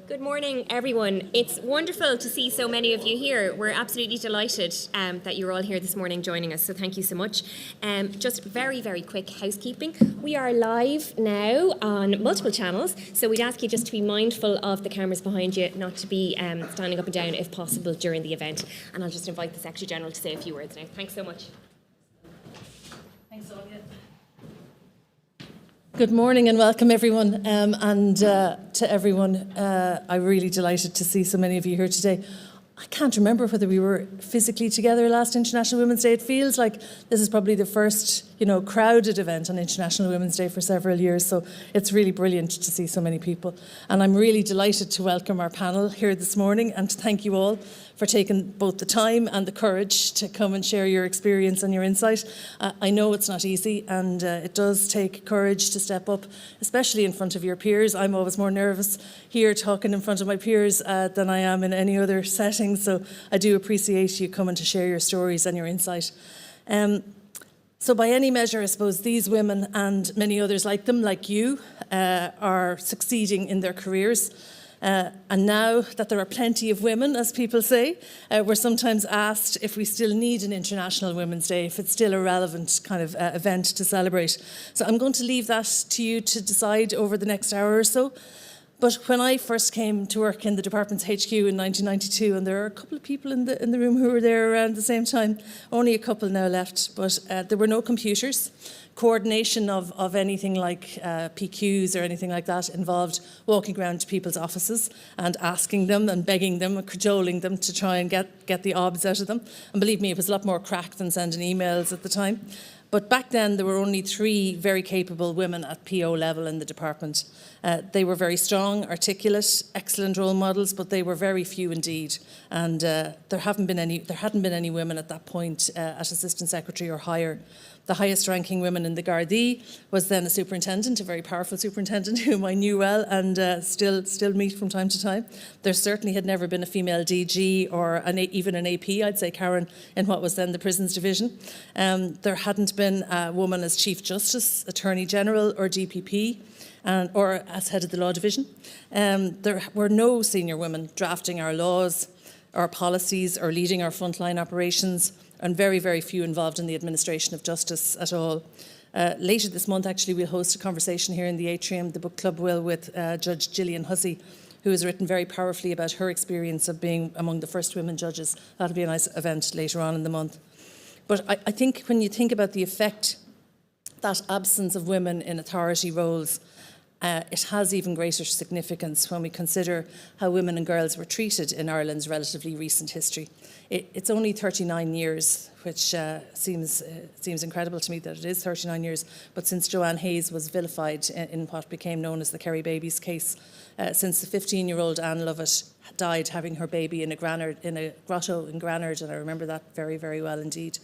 Good morning, everyone. It's wonderful to see so many of you here. We're absolutely delighted that you're all here this morning joining us, so thank you so much. Just very, very quick housekeeping. We are live now on multiple channels, so we'd ask you just to be mindful of the cameras behind you, not to be standing up and down if possible during the event. And I'll just invite the Secretary General to say a few words now. Thanks so much. Thanks, Sonia. Good morning and welcome everyone, to everyone. I'm really delighted to see so many of you here today. I can't remember whether we were physically together last International Women's Day. It feels like this is probably the first, crowded event on International Women's Day for several years, so it's really brilliant to see so many people. And I'm really delighted to welcome our panel here this morning and to thank you all for taking both the time and the courage to come and share your experience and your insight. I know it's not easy, and it does take courage to step up, especially in front of your peers. I'm always more nervous here talking in front of my peers than I am in any other setting, so I do appreciate you coming to share your stories and your insight. So by any measure, I suppose these women and many others like them, like you, are succeeding in their careers. And now that there are plenty of women, as people say, we're sometimes asked if we still need an International Women's Day, if it's still a relevant kind of event to celebrate. So I'm going to leave that to you to decide over the next hour or so. But when I first came to work in the department's HQ in 1992, and there are a couple of people in the room who were there around the same time, only a couple now left, but there were no computers. Coordination of anything like PQs or anything like that involved walking around to people's offices and asking them and begging them and cajoling them to try and get the obs out of them. And believe me, it was a lot more crack than sending emails at the time. But back then, there were only 3 very capable women at PO level in the department. They were very strong, articulate, excellent role models, but they were very few indeed. And there hadn't been any women at that point at assistant secretary or higher. The highest ranking woman in the Gardaí was then a superintendent, a very powerful superintendent whom I knew well and still meet from time to time. There certainly had never been a female DG or even an AP, I'd say, Karen, in what was then the prisons division. There hadn't been a woman as Chief Justice, Attorney General or DPP. Or as head of the law division. There were no senior women drafting our laws, our policies, or leading our frontline operations, and very, very few involved in the administration of justice at all. Later this month, actually, we'll host a conversation here in the atrium, the book club will, with Judge Gillian Hussey, who has written very powerfully about her experience of being among the first women judges. That'll be a nice event later on in the month. But I think when you think about the effect that absence of women in authority roles, it has even greater significance when we consider how women and girls were treated in Ireland's relatively recent history. It's only 39 years, which seems incredible to me that it is 39 years, but since Joanne Hayes was vilified in what became known as the Kerry Babies case, since the 15-year-old Anne Lovett died having her baby in a grotto in Granard, and I remember that very, very well indeed.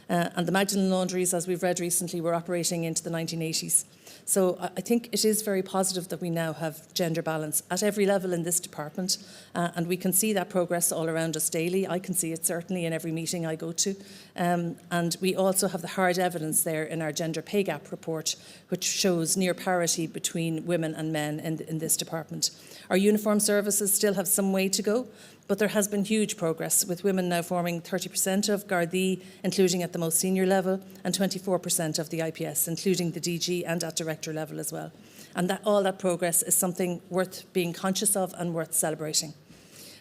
And the Magdalen laundries, as we've read recently, were operating into the 1980s. So I think it is very positive that we now have gender balance at every level in this department, and we can see that progress all around us daily. I can see it certainly in every meeting I go to. And we also have the hard evidence there in our gender pay gap report, which shows near parity between women and men in this department. Our uniform services still have some way to go, but there has been huge progress, with women now forming 30% of Gardaí, including at the most senior level, and 24% of the IPS, including the DG and at director level as well. And all that progress is something worth being conscious of and worth celebrating.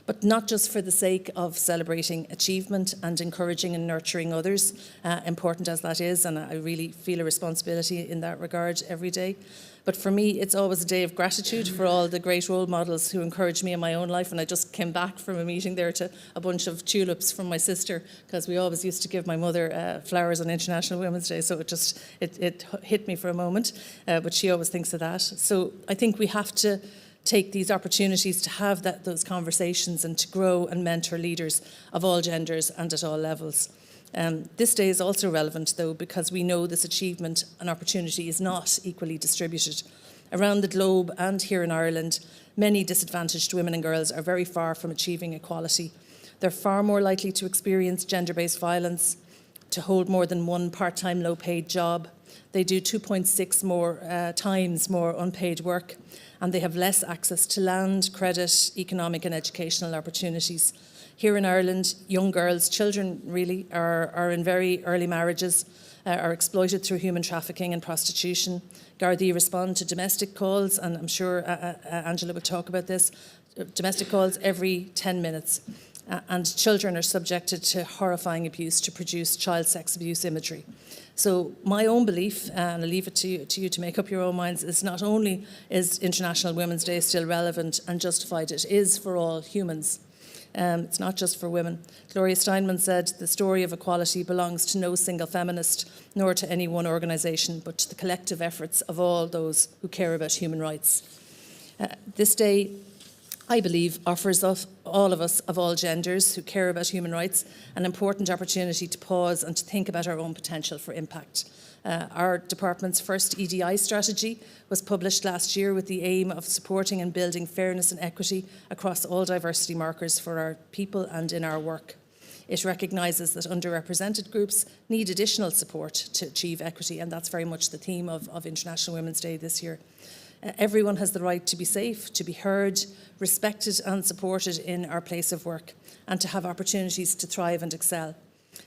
But not just for the sake of celebrating achievement and encouraging and nurturing others, important as that is, and I really feel a responsibility in that regard every day. But for me, it's always a day of gratitude for all the great role models who encouraged me in my own life. And I just came back from a meeting there to a bunch of tulips from my sister, because we always used to give my mother flowers on International Women's Day. So it hit me for a moment, but she always thinks of that. So I think we have to take these opportunities to have those conversations and to grow and mentor leaders of all genders and at all levels. This day is also relevant, though, because we know this achievement and opportunity is not equally distributed. Around the globe and here in Ireland, many disadvantaged women and girls are very far from achieving equality. They're far more likely to experience gender-based violence, to hold more than one part-time low-paid job, They do 2.6 more times more unpaid work, and they have less access to land, credit, economic and educational opportunities. Here in Ireland, young girls, children really, are in very early marriages, are exploited through human trafficking and prostitution. Gardaí respond to domestic calls, and I'm sure Angela will talk about this, domestic calls every 10 minutes. And children are subjected to horrifying abuse to produce child sex abuse imagery. So my own belief, and I'll leave it to you to make up your own minds, is not only is International Women's Day still relevant and justified, it is for all humans. It's not just for women. Gloria Steinman said, the story of equality belongs to no single feminist, nor to any one organisation, but to the collective efforts of all those who care about human rights. This day, I believe, offers all of us of all genders who care about human rights an important opportunity to pause and to think about our own potential for impact. Our department's first EDI strategy was published last year with the aim of supporting and building fairness and equity across all diversity markers for our people and in our work. It recognises that underrepresented groups need additional support to achieve equity, and that's very much the theme of International Women's Day this year. Everyone has the right to be safe, to be heard, respected and supported in our place of work, and to have opportunities to thrive and excel.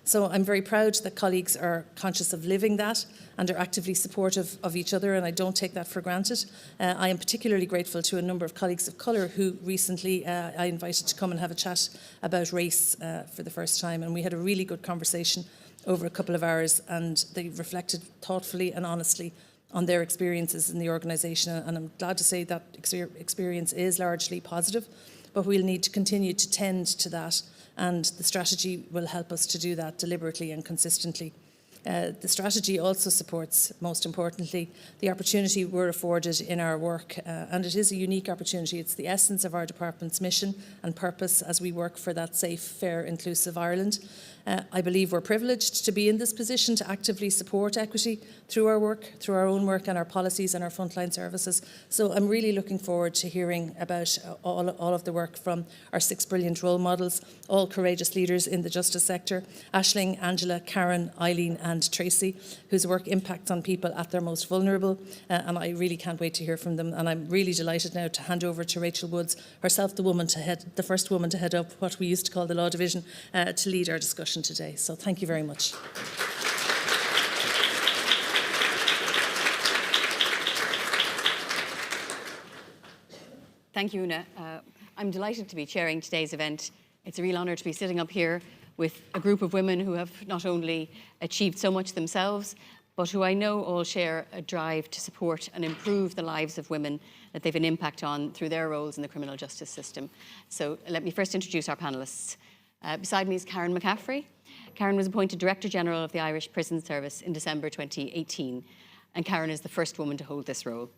So I'm very proud that colleagues are conscious of living that and are actively supportive of each other, and I don't take that for granted. I am particularly grateful to a number of colleagues of colour who recently I invited to come and have a chat about race for the first time, and we had a really good conversation over a couple of hours, and they reflected thoughtfully and honestly on their experiences in the organisation, and I'm glad to say that experience is largely positive, but we'll need to continue to tend to that, and the strategy will help us to do that deliberately and consistently. The strategy also supports, most importantly, the opportunity we're afforded in our work, and it is a unique opportunity. It's the essence of our department's mission and purpose as we work for that safe, fair, inclusive Ireland. I believe we're privileged to be in this position to actively support equity through our work, through our own work and our policies and our frontline services. So I'm really looking forward to hearing about all of the work from our 6 brilliant role models, all courageous leaders in the justice sector, Aisling, Angela, Karen, Eileen and Tracy, whose work impacts on people at their most vulnerable, and I really can't wait to hear from them. And I'm really delighted now to hand over to Rachel Woods, herself the first woman to head up what we used to call the Law Division, to lead our discussion today. So thank you very much. Thank you, Una. I'm delighted to be chairing today's event. It's a real honour to be sitting up here with a group of women who have not only achieved so much themselves, but who I know all share a drive to support and improve the lives of women that they've an impact on through their roles in the criminal justice system. So let me first introduce our panellists. Beside me is Karen McCaffrey. Karen was appointed Director General of the Irish Prison Service in December 2018, and Karen is the first woman to hold this role.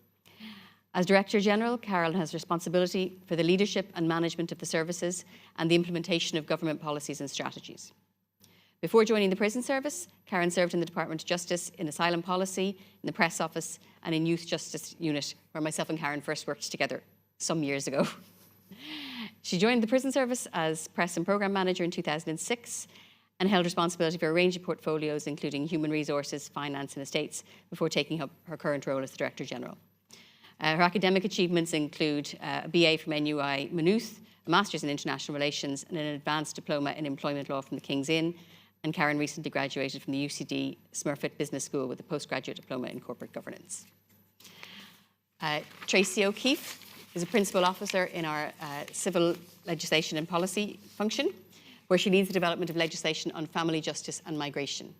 As Director General, Karen has responsibility for the leadership and management of the services and the implementation of government policies and strategies. Before joining the Prison Service, Karen served in the Department of Justice in Asylum Policy, in the Press Office and in Youth Justice Unit, where myself and Karen first worked together some years ago. She joined the Prison Service as Press and Programme Manager in 2006 and held responsibility for a range of portfolios, including human resources, finance and estates, before taking up her current role as the Director General. Her academic achievements include a BA from NUI Maynooth, a Master's in International Relations and an Advanced Diploma in Employment Law from the King's Inn, and Karen recently graduated from the UCD Smurfit Business School with a postgraduate diploma in corporate governance. Tracy O'Keefe is a Principal Officer in our Civil Legislation and Policy function, where she leads the development of legislation on family justice and migration.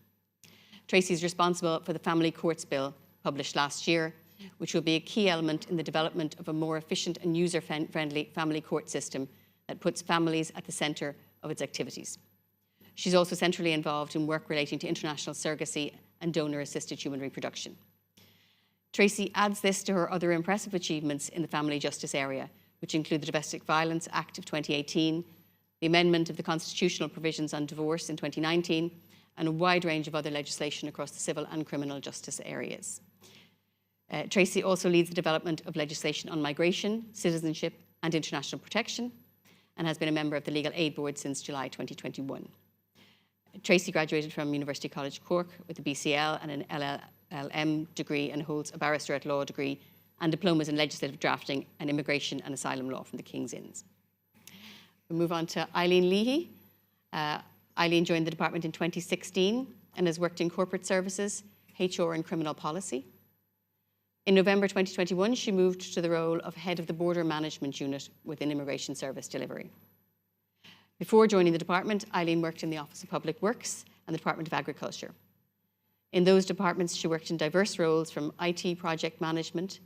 Tracy is responsible for the Family Courts Bill published last year, which will be a key element in the development of a more efficient and user-friendly family court system that puts families at the centre of its activities. She's also centrally involved in work relating to international surrogacy and donor-assisted human reproduction. Tracy adds this to her other impressive achievements in the family justice area, which include the Domestic Violence Act of 2018, the amendment of the constitutional provisions on divorce in 2019, and a wide range of other legislation across the civil and criminal justice areas. Tracy also leads the development of legislation on migration, citizenship and international protection, and has been a member of the Legal Aid Board since July 2021. Tracy graduated from University College Cork with a BCL and an LLM degree and holds a barrister at law degree and diplomas in legislative drafting and immigration and asylum law from the King's Inns. We move on to Eileen Leahy. Eileen joined the department in 2016 and has worked in corporate services, HR and criminal policy. In November 2021, she moved to the role of head of the border management unit within Immigration Service Delivery. Before joining the department, Eileen worked in the Office of Public Works and the Department of Agriculture. In those departments, she worked in diverse roles from IT project management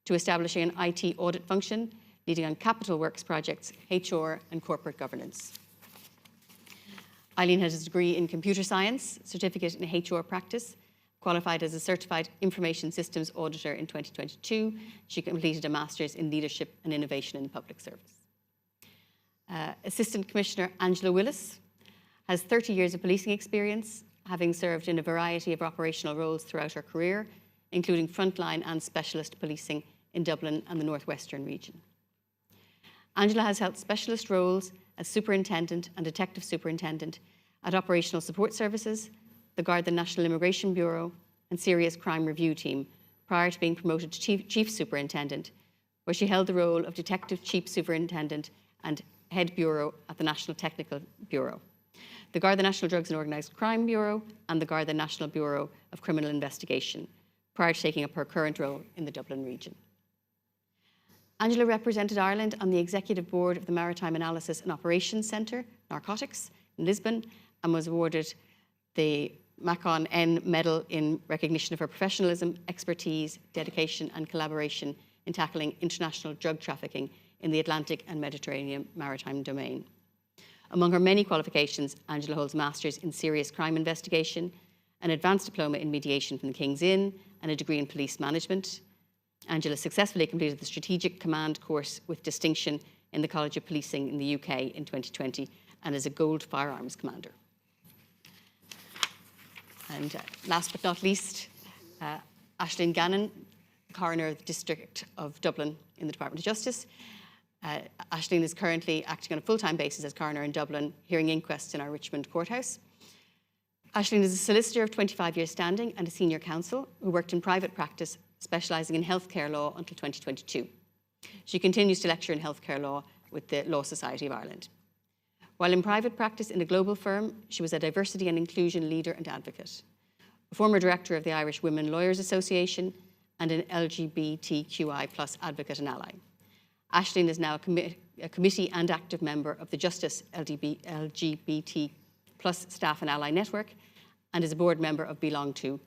to establishing an IT audit function, leading on capital works projects, HR and corporate governance. Eileen has a degree in computer science, certificate in HR practice, qualified as a certified information systems auditor in 2022. She completed a master's in leadership and innovation in the public service. Assistant Commissioner Angela Willis has 30 years of policing experience, having served in a variety of operational roles throughout her career, including frontline and specialist policing in Dublin and the Northwestern region. Angela has held specialist roles as Superintendent and Detective Superintendent at Operational Support Services, the Garda National Immigration Bureau and Serious Crime Review Team, prior to being promoted to Chief Superintendent, where she held the role of Detective Chief Superintendent and Head Bureau at the National Technical Bureau, the Garda National Drugs and Organised Crime Bureau and the Garda National Bureau of Criminal Investigation, prior to taking up her current role in the Dublin region. Angela represented Ireland on the Executive Board of the Maritime Analysis and Operations Centre, Narcotics, in Lisbon, and was awarded the Macon N Medal in recognition of her professionalism, expertise, dedication and collaboration in tackling international drug trafficking in the Atlantic and Mediterranean maritime domain. Among her many qualifications, Angela holds a Master's in Serious Crime Investigation, an Advanced Diploma in Mediation from the King's Inn, and a degree in Police Management. Angela successfully completed the Strategic Command course with distinction in the College of Policing in the UK in 2020 and is a Gold Firearms Commander. And last but not least, Aisling Gannon, Coroner of the District of Dublin in the Department of Justice. Aisling is currently acting on a full-time basis as coroner in Dublin, hearing inquests in our Richmond courthouse. Aisling is a solicitor of 25 years standing and a senior counsel who worked in private practice, specialising in healthcare law until 2022. She continues to lecture in healthcare law with the Law Society of Ireland. While in private practice in a global firm, she was a diversity and inclusion leader and advocate, a former director of the Irish Women Lawyers Association and an LGBTQI+ advocate and ally. Aisling is now a committee and active member of the Justice LGBT+ Staff and Ally Network and is a board member of Belong To,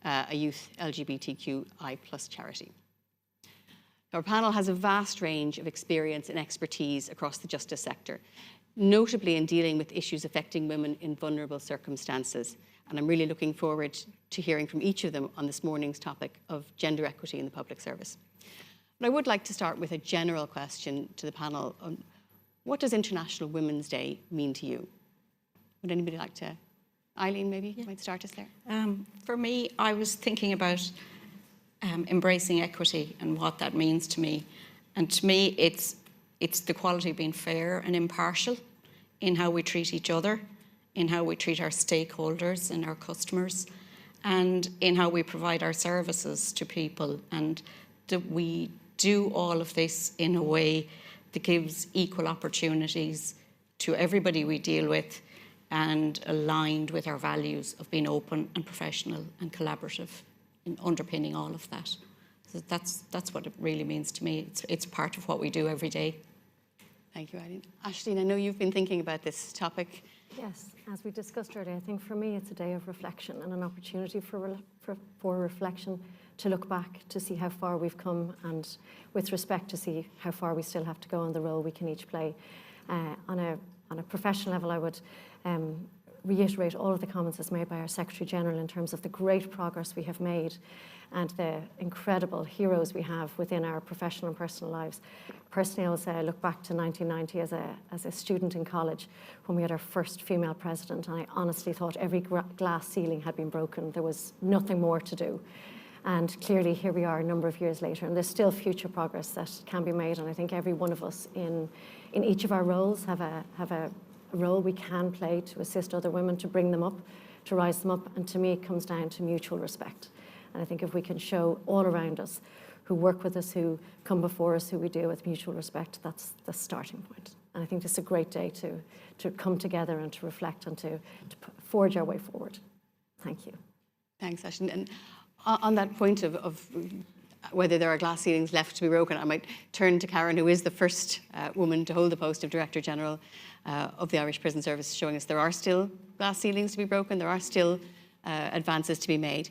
a youth LGBTQI+ charity. Our panel has a vast range of experience and expertise across the justice sector, notably in dealing with issues affecting women in vulnerable circumstances. And I'm really looking forward to hearing from each of them on this morning's topic of gender equity in the public service. But I would like to start with a general question to the panel on what does International Women's Day mean to you? Would anybody like to? Eileen, maybe you might start us there. For me, I was thinking about embracing equity and what that means to me. And to me, it's the quality of being fair and impartial in how we treat each other, in how we treat our stakeholders and our customers, and in how we provide our services to people. And that we do all of this in a way that gives equal opportunities to everybody we deal with and aligned with our values of being open and professional and collaborative in underpinning all of that. So that's what it really means to me. It's part of what we do every day. Thank you, Eileen. Aisling, I know you've been thinking about this topic. Yes, as we discussed earlier, I think for me it's a day of reflection and an opportunity for reflection, to look back, to see how far we've come, and with respect to see how far we still have to go on the role we can each play. On a professional level, I would reiterate all of the comments as made by our Secretary General in terms of the great progress we have made and the incredible heroes we have within our professional and personal lives. Personally, I look back to 1990 as a student in college when we had our first female president, and I honestly thought every glass ceiling had been broken. There was nothing more to do. And clearly here we are a number of years later, and there's still future progress that can be made, and I think every one of us in each of our roles have a role we can play to assist other women, to bring them up, to rise them up, and to me it comes down to mutual respect. And I think if we can show all around us who work with us, who come before us, who we deal with mutual respect, that's the starting point. And I think this is a great day to come together and to reflect and to forge our way forward. Thank you. Thanks, Ash. And on that point of whether there are glass ceilings left to be broken, I might turn to Karen, who is the first woman to hold the post of Director General of the Irish Prison Service, showing us there are still glass ceilings to be broken, there are still advances to be made.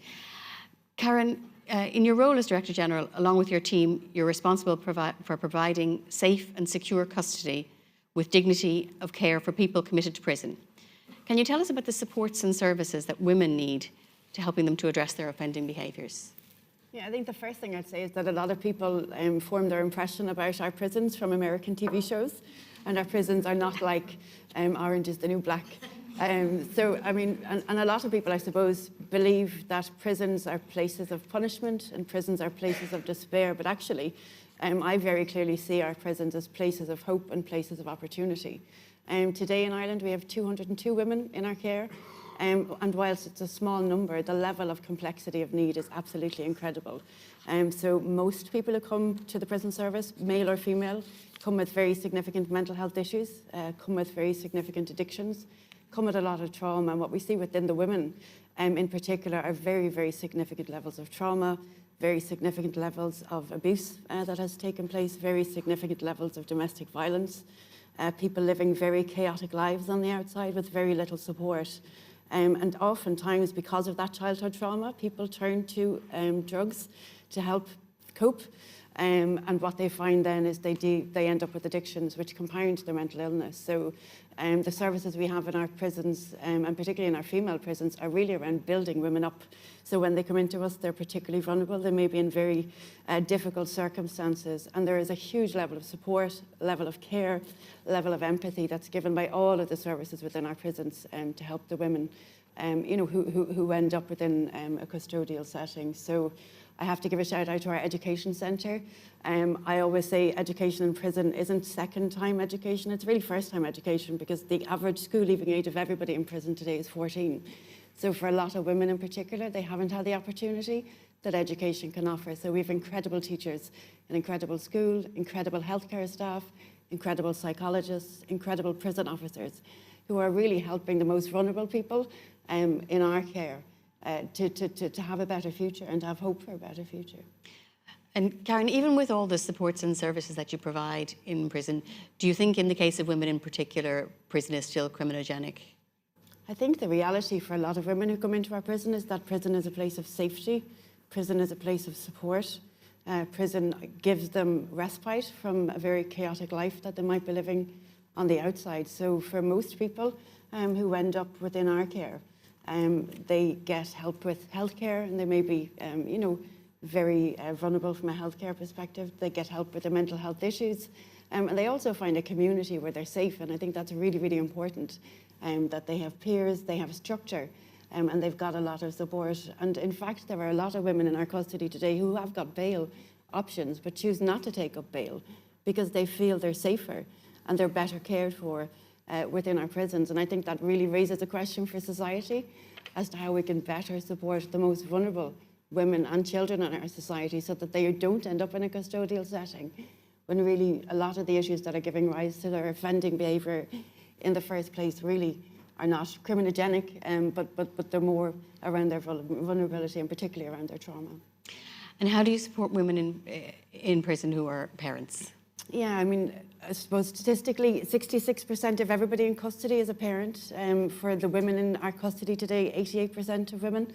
Karen, in your role as Director General, along with your team, you're responsible for providing safe and secure custody with dignity of care for people committed to prison. Can you tell us about the supports and services that women need to helping them to address their offending behaviours? Yeah, I think the first thing I'd say is that a lot of people form their impression about our prisons from American TV shows, and our prisons are not like Orange is the New Black. So, I mean, and a lot of people, I suppose, believe that prisons are places of punishment and prisons are places of despair, but actually, I very clearly see our prisons as places of hope and places of opportunity. Today in Ireland, we have 202 women in our care. And whilst it's a small number, the level of complexity of need is absolutely incredible. So most people who come to the prison service, male or female, come with very significant mental health issues, come with very significant addictions, come with a lot of trauma. And what we see within the women in particular are very, very significant levels of trauma, very significant levels of abuse that has taken place, very significant levels of domestic violence, people living very chaotic lives on the outside with very little support. And oftentimes, because of that childhood trauma, people turn to drugs to help cope. And what they find then is they end up with addictions, which compound their mental illness. So the services we have in our prisons, and particularly in our female prisons, are really around building women up. So when they come into us, they're particularly vulnerable. They may be in very difficult circumstances. And there is a huge level of support, level of care, level of empathy that's given by all of the services within our prisons to help the women who end up within a custodial setting. So I have to give a shout out to our education centre. I always say education in prison isn't second time education, it's really first time education, because the average school leaving age of everybody in prison today is 14. So for a lot of women in particular, they haven't had the opportunity that education can offer. So we have incredible teachers, an incredible school, incredible healthcare staff, incredible psychologists, incredible prison officers who are really helping the most vulnerable people in our care to have a better future and to have hope for a better future. And Karen, even with all the supports and services that you provide in prison, do you think in the case of women in particular, prison is still criminogenic? I think the reality for a lot of women who come into our prison is that prison is a place of safety, prison is a place of support, prison gives them respite from a very chaotic life that they might be living on the outside. So for most people who end up within our care, they get help with healthcare, and they may be, very vulnerable from a healthcare perspective. They get help with their mental health issues, and they also find a community where they're safe. And I think that's really, really important, that they have peers, they have structure, and they've got a lot of support. And in fact, there are a lot of women in our custody today who have got bail options, but choose not to take up bail because they feel they're safer and they're better cared for within our prisons. And I think that really raises a question for society as to how we can better support the most vulnerable women and children in our society so that they don't end up in a custodial setting, when really a lot of the issues that are giving rise to their offending behaviour in the first place really are not criminogenic, but they're more around their vulnerability and particularly around their trauma. And how do you support women in prison who are parents? Yeah, I mean, I suppose statistically, 66% of everybody in custody is a parent. For the women in our custody today, 88% of women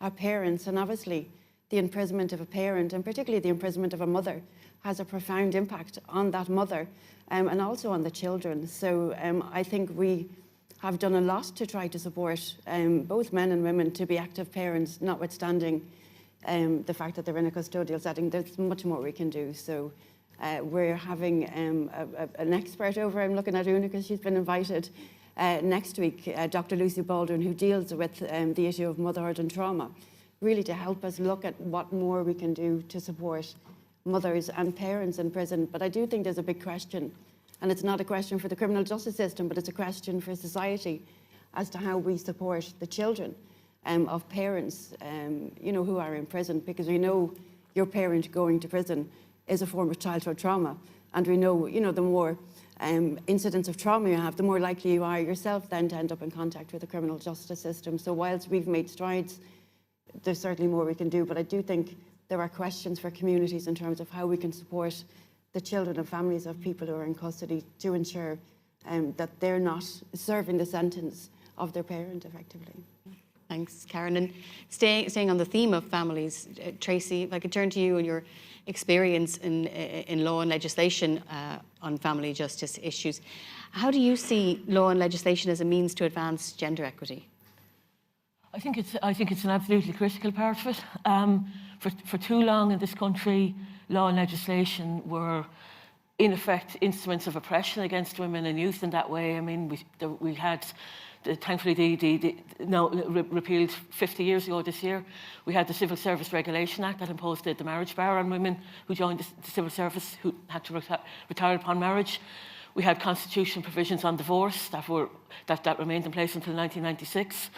are parents. And obviously, the imprisonment of a parent, and particularly the imprisonment of a mother, has a profound impact on that mother and also on the children. So I think we have done a lot to try to support both men and women to be active parents, notwithstanding the fact that they're in a custodial setting. There's much more we can do. So we're having an expert over. I'm looking at Una because she's been invited next week, Dr. Lucy Baldwin, who deals with the issue of motherhood and trauma, really to help us look at what more we can do to support mothers and parents in prison. But I do think there's a big question, and it's not a question for the criminal justice system, but it's a question for society as to how we support the children of parents, you know, who are in prison, because we know your parent going to prison is a form of childhood trauma. And we know, you know, the more incidents of trauma you have, the more likely you are yourself then to end up in contact with the criminal justice system. So whilst we've made strides, there's certainly more we can do. But I do think there are questions for communities in terms of how we can support the children and families of people who are in custody to ensure that they're not serving the sentence of their parent effectively. Thanks, Karen. And staying on the theme of families, Tracy, if I could turn to you and your experience in law and legislation on family justice issues. How do you see law and legislation as a means to advance gender equity? I think it's an absolutely critical part of it. For too long in this country, law and legislation were in effect instruments of oppression against women and youth in that way. I mean, we had thankfully now repealed 50 years ago this year. We had the Civil Service Regulation Act that imposed the marriage bar on women who joined the civil service who had to retire upon marriage. We had constitutional provisions on divorce that remained in place until 1996.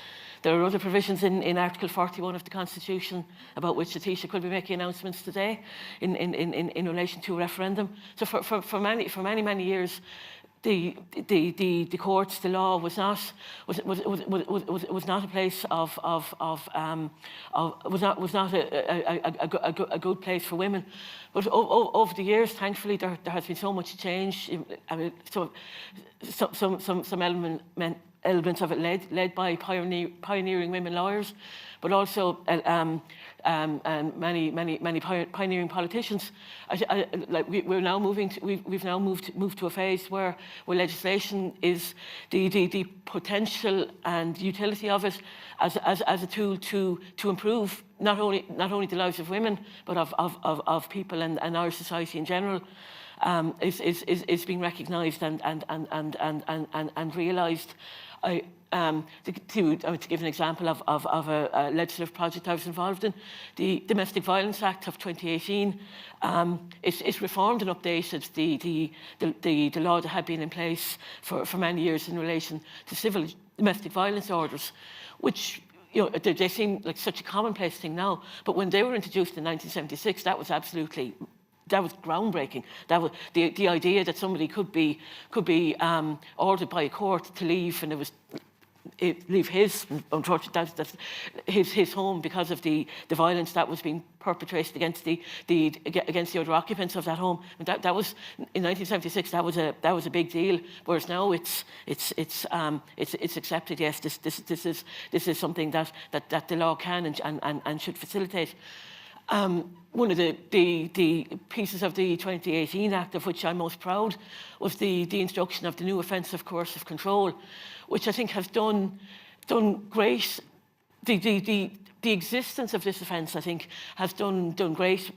There are other provisions in Article 41 of the Constitution about which the Taoiseach will be making announcements today in relation to a referendum. So for many years, the courts, the law was not a place was not a good place for women. But over the years, thankfully, there has been so much change. I mean, some elements of it led by pioneering women lawyers, but also and many pioneering politicians. We've now moved to a phase where legislation is the potential and utility of it as a tool to improve not only the lives of women but of people and our society in general. Is being recognised and realised. To give an example of a legislative project I was involved in, the Domestic Violence Act of 2018 is reformed and updated the law that had been in place for many years in relation to civil domestic violence orders, which, you know, they seem like such a commonplace thing now, but when they were introduced in 1976, that was groundbreaking. That was the idea that somebody could be ordered by a court to leave, and leave his, unfortunately, that's his home because of the violence that was being perpetrated against the other occupants of that home. And that was in 1976. That was a big deal. Whereas now it's accepted. Yes, this is something that the law can and should facilitate. One of the pieces of the 2018 Act of which I'm most proud was the introduction of the new offence of coercive control, which I think has done great. The existence of this offence, I think, has done great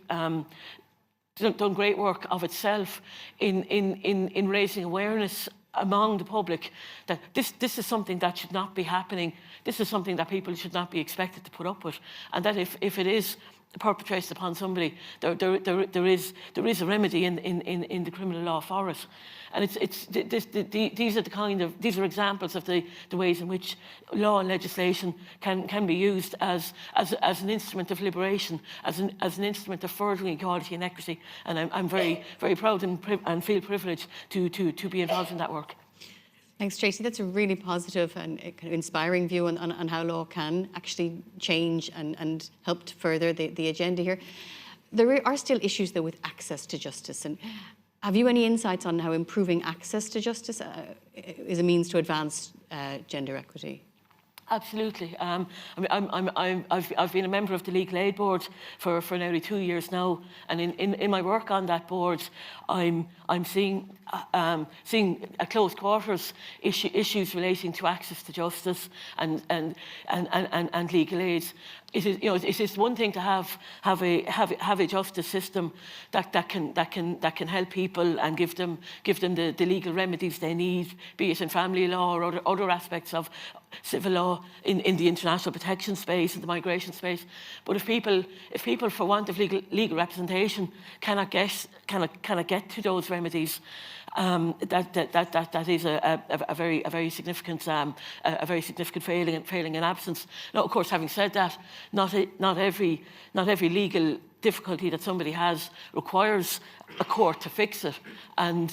work of itself in raising awareness among the public that this is something that should not be happening. This is something that people should not be expected to put up with, and that if it is perpetrated upon somebody, there is a remedy in the criminal law for it. And these are examples of the ways in which law and legislation can be used as an instrument of liberation, as an instrument of furthering equality and equity. And I'm very proud and feel privileged to be involved in that work. Thanks, Tracy. That's a really positive and kind of inspiring view on how law can actually change and help to further the agenda here. There are still issues, though, with access to justice. And have you any insights on how improving access to justice is a means to advance gender equity? Absolutely. I've been a member of the Legal Aid Board for nearly 2 years now, and in my work on that board, I'm seeing at close quarters issues relating to access to justice and legal aid. It is one thing to have a justice system that can help people and give them the legal remedies they need, be it in family law or other aspects of civil law in the international protection space and the migration space. But if people for want of legal representation cannot get to those remedies, that is a very significant failing in absence. Now, of course, having said that, not every legal difficulty that somebody has requires a court to fix it, and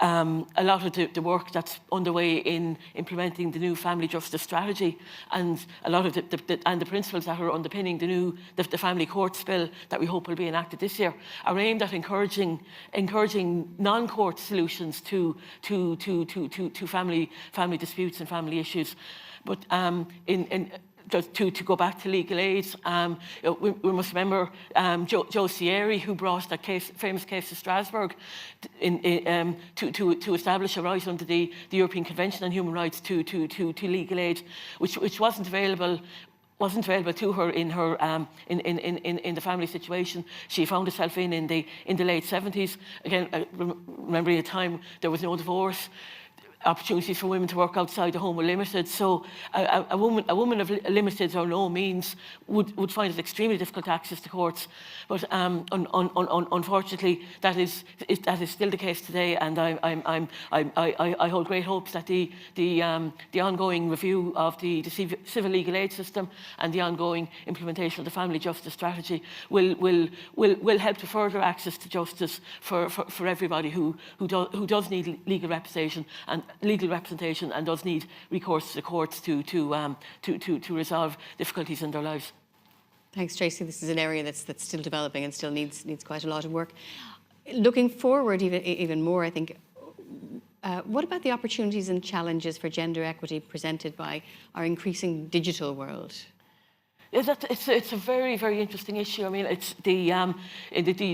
a lot of the work that's underway in implementing the new family justice strategy, and a lot of the principles that are underpinning the family courts bill that we hope will be enacted this year, are aimed at encouraging non-court solutions to family disputes and family issues. But just to go back to legal aid, we must remember Joe Sieri, who brought that famous case to Strasbourg to establish a right under the European Convention on Human Rights to legal aid, which wasn't available to her in the family situation she found herself in the late 70s. Again, remembering a time there was no divorce. Opportunities for women to work outside the home were limited. So a woman of limited or no means would find it extremely difficult to access the courts. But unfortunately, that is still the case today. And I hold great hopes that the ongoing review of the civil legal aid system and the ongoing implementation of the family justice strategy will help to further access to justice for everybody who does need legal representation and does need recourse to the courts to resolve difficulties in their lives. Thanks, Tracy. This is an area that's still developing and still needs quite a lot of work. Looking forward even more, I think, what about the opportunities and challenges for gender equity presented by our increasing digital world? It's a very, very interesting issue. I mean, it's the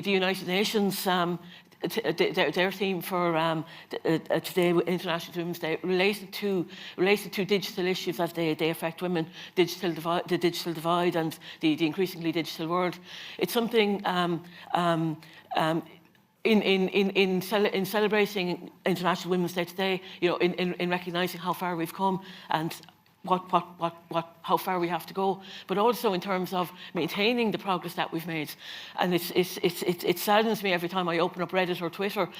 United Nations. Their theme for today, International Women's Day, related to digital issues as they affect women, the digital divide, and the increasingly digital world. It's something in celebrating International Women's Day today, in recognising how far we've come and how far we have to go, but also in terms of maintaining the progress that we've made. And it saddens me every time I open up Reddit or Twitter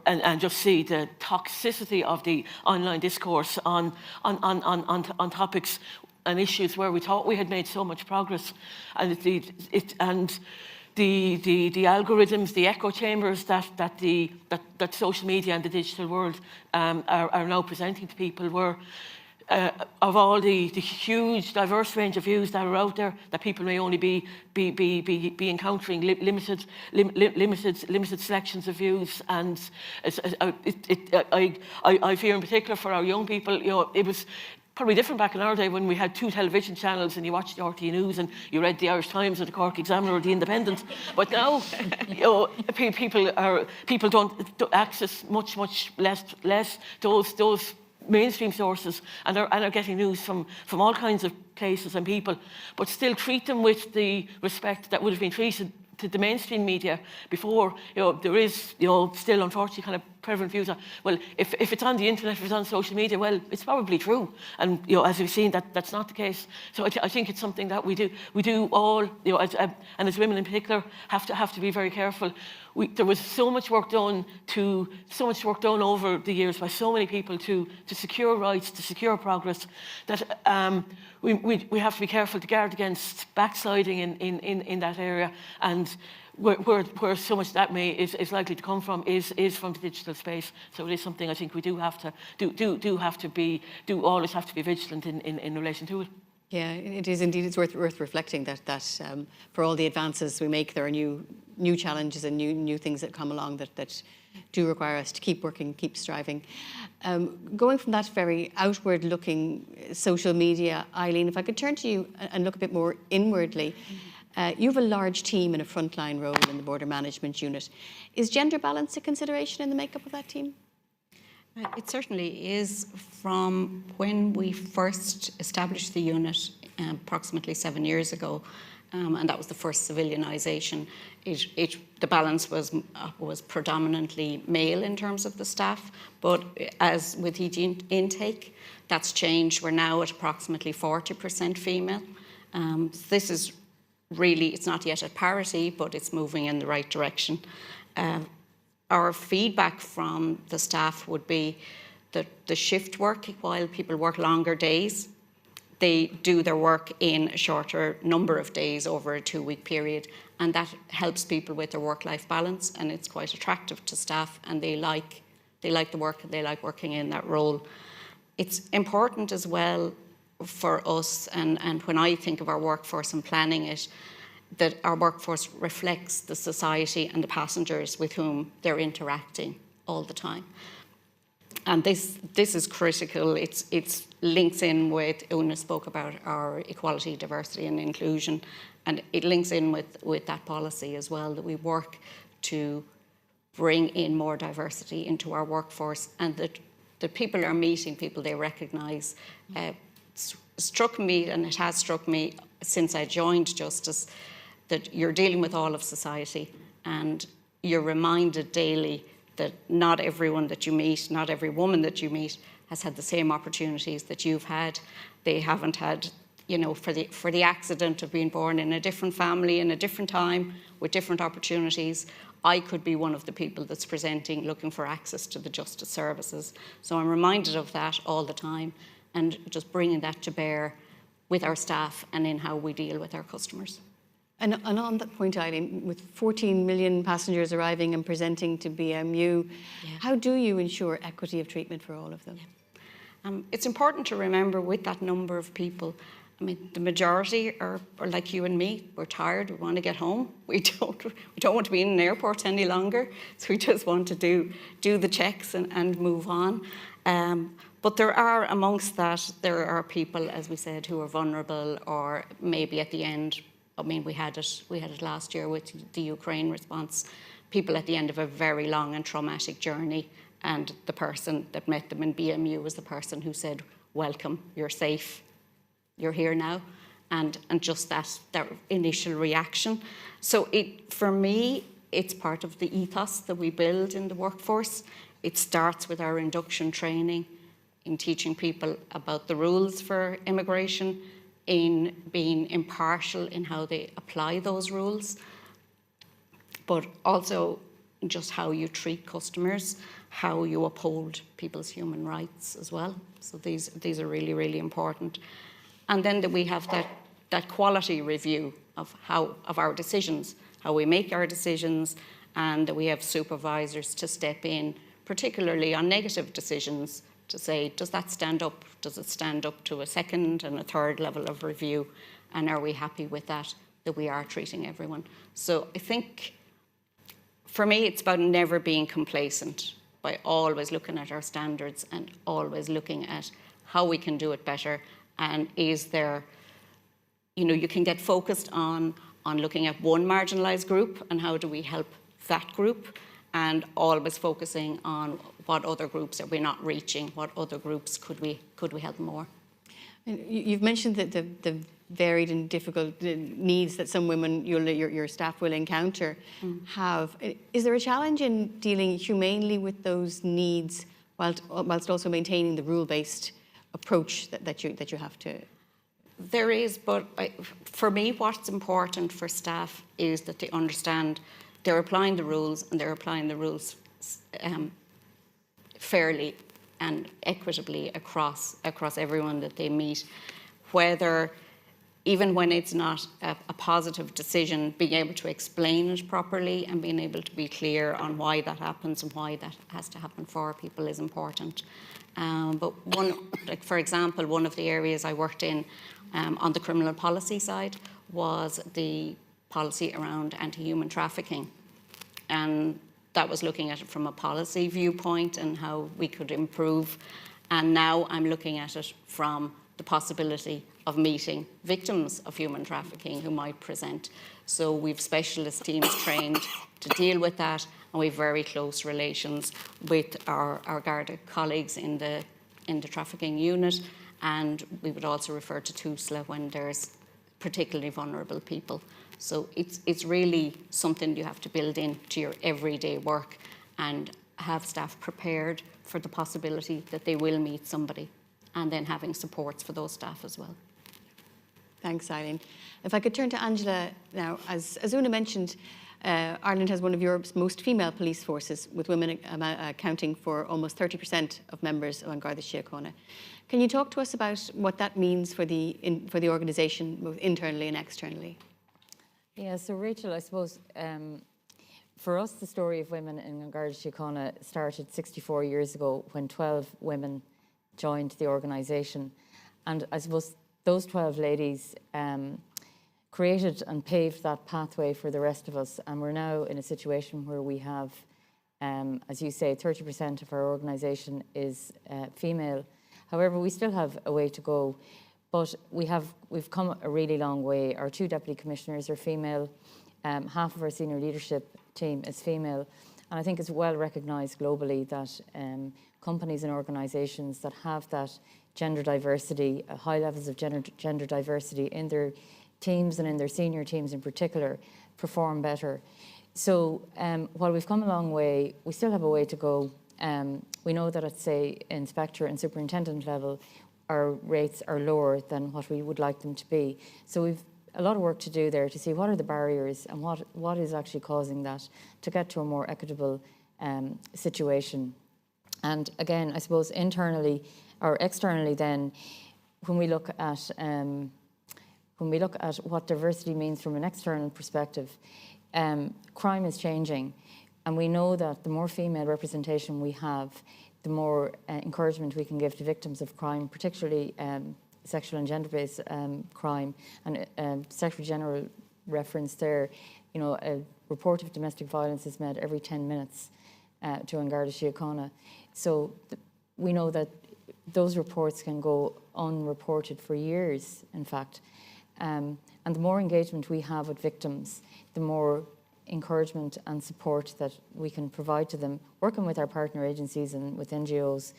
and just see the toxicity of the online discourse on topics and issues where we thought we had made so much progress. And the algorithms, the echo chambers that social media and the digital world are now presenting to people were of all the huge diverse range of views that are out there, that people may only be encountering limited selections of views. And I fear in particular for our young people, it was probably different back in our day when we had 2 television channels and you watched the RTÉ News and you read the Irish Times or the Cork Examiner or the Independent. But now, people don't access much less those mainstream sources and are getting news from all kinds of places and people, but still treat them with the respect that would have been treated to the mainstream media before. There is still unfortunately kind of prevalent views of, well, if it's on the internet, if it's on social media, well, it's probably true. And as we've seen, that's not the case. So I think it's something that we do all, as women in particular, have to be very careful. There was so much work done over the years by so many people to secure rights, to secure progress, that we have to be careful to guard against backsliding in that area. And where so much that is likely to come from is from the digital space. So it is something I think we always have to be vigilant in relation to it. Yeah, it is indeed. It's worth reflecting that for all the advances we make, there are new challenges and new things that come along that do require us to keep working, keep striving. Going from that very outward-looking social media, Eileen, if I could turn to you and look a bit more inwardly. You have a large team and a frontline role in the Border Management Unit. Is gender balance a consideration in the makeup of that team? It certainly is. From when we first established the unit approximately 7 years ago, and that was the first civilianisation, the balance was predominantly male in terms of the staff, but as with each intake, that's changed. We're now at approximately 40% female. This is really, it's not yet at parity, but it's moving in the right direction. our feedback from the staff would be that the shift work, while people work longer days, they do their work in a shorter number of days over a 2-week period, and that helps people with their work-life balance, and it's quite attractive to staff, and they like the work, and they like working in that role. It's important as well for us, and when I think of our workforce and planning it, that our workforce reflects the society and the passengers with whom they're interacting all the time. And this is critical. It's links in with, Una spoke about our equality, diversity and inclusion, and it links in with that policy as well, that we work to bring in more diversity into our workforce, and that people are meeting people they recognise. Struck me, and it has struck me since I joined Justice, that you're dealing with all of society, and you're reminded daily that not everyone that you meet, not every woman that you meet has had the same opportunities that you've had. They haven't had, you know, for the accident of being born in a different family, in a different time, with different opportunities. I could be one of the people that's presenting, looking for access to the justice services. So I'm reminded of that all the time, and just bringing that to bear with our staff and in how we deal with our customers. And on that point, Eileen, with 14 million passengers arriving and presenting to BMU, how do you ensure equity of treatment for all of them? It's important to remember with that number of people, I mean, the majority are like you and me. We're tired. We want to get home. We don't want to be in an airport any longer. So we just want to do the checks and move on. But there are, amongst that, there are people, as we said, who are vulnerable, or maybe at the end. I mean, we had it last year with the Ukraine response. People at the end of a very long and traumatic journey, and the person that met them in BMU was the person who said, "Welcome, you're safe, you're here now," and just that initial reaction. So for me, it's part of the ethos that we build in the workforce. It starts with our induction training, in teaching people about the rules for immigration, in being impartial in how they apply those rules, but also just how you treat customers, how you uphold people's human rights as well. So these are really, really important. And then that we have that quality review of our decisions, how we make our decisions, and that we have supervisors to step in, particularly on negative decisions, to say, does that stand up? Does it stand up to a second and a third level of review? And are we happy with that we are treating everyone? So I think, for me, it's about never being complacent, by always looking at our standards and always looking at how we can do it better. And is there, you know, you can get focused on looking at one marginalised group and how do we help that group, and always focusing on what other groups are we not reaching, what other groups could we help more. And you've mentioned that the varied and difficult needs that some women, your staff will encounter, have. Is there a challenge in dealing humanely with those needs whilst also maintaining the rule-based approach that you have to? There is, but for me, what's important for staff is that they understand they're applying the rules, and they're applying the rules fairly and equitably across everyone that they meet, whether, even when it's not a positive decision, being able to explain it properly and being able to be clear on why that happens and why that has to happen for people is important. But for example, one of the areas I worked in on the criminal policy side was the policy around anti-human trafficking. And that was looking at it from a policy viewpoint and how we could improve. And now I'm looking at it from the possibility of meeting victims of human trafficking who might present. So we've specialist teams trained to deal with that, and we've very close relations with our Garda colleagues in the trafficking unit. And we would also refer to TUSLA when there's particularly vulnerable people. So it's really something you have to build into your everyday work and have staff prepared for the possibility that they will meet somebody, and then having supports for those staff as well. Thanks, Eileen. If I could turn to Angela now. As Una mentioned, Ireland has one of Europe's most female police forces, with women accounting for almost 30% of members of An Garda Síochána. Can you talk to us about what that means for the organisation, both internally and externally? Yeah, so Rachel, I suppose for us, the story of women in An Garda Síochána started 64 years ago when 12 women joined the organisation. And I suppose those 12 ladies created and paved that pathway for the rest of us. And we're now in a situation where we have, as you say, 30% of our organisation is female. However, we still have a way to go, but we've come a really long way. Our 2 deputy commissioners are female. Half of our senior leadership team is female. And I think it's well recognised globally that companies and organisations that have that gender diversity, high levels of gender diversity in their teams and in their senior teams in particular, perform better. So while we've come a long way, we still have a way to go. We know that at, say, inspector and superintendent level, our rates are lower than what we would like them to be. So we've a lot of work to do there to see what are the barriers and what is actually causing that to get to a more equitable situation. And again, I suppose internally or externally then, when we look at what diversity means from an external perspective, crime is changing. And we know that the more female representation we have, the more encouragement we can give to victims of crime, particularly sexual and gender-based crime. And Secretary General referenced there, a report of domestic violence is made every 10 minutes to An Garda Síochána. So we know that those reports can go unreported for years, in fact. And the more engagement we have with victims, the more encouragement and support that we can provide to them, working with our partner agencies and with NGOs,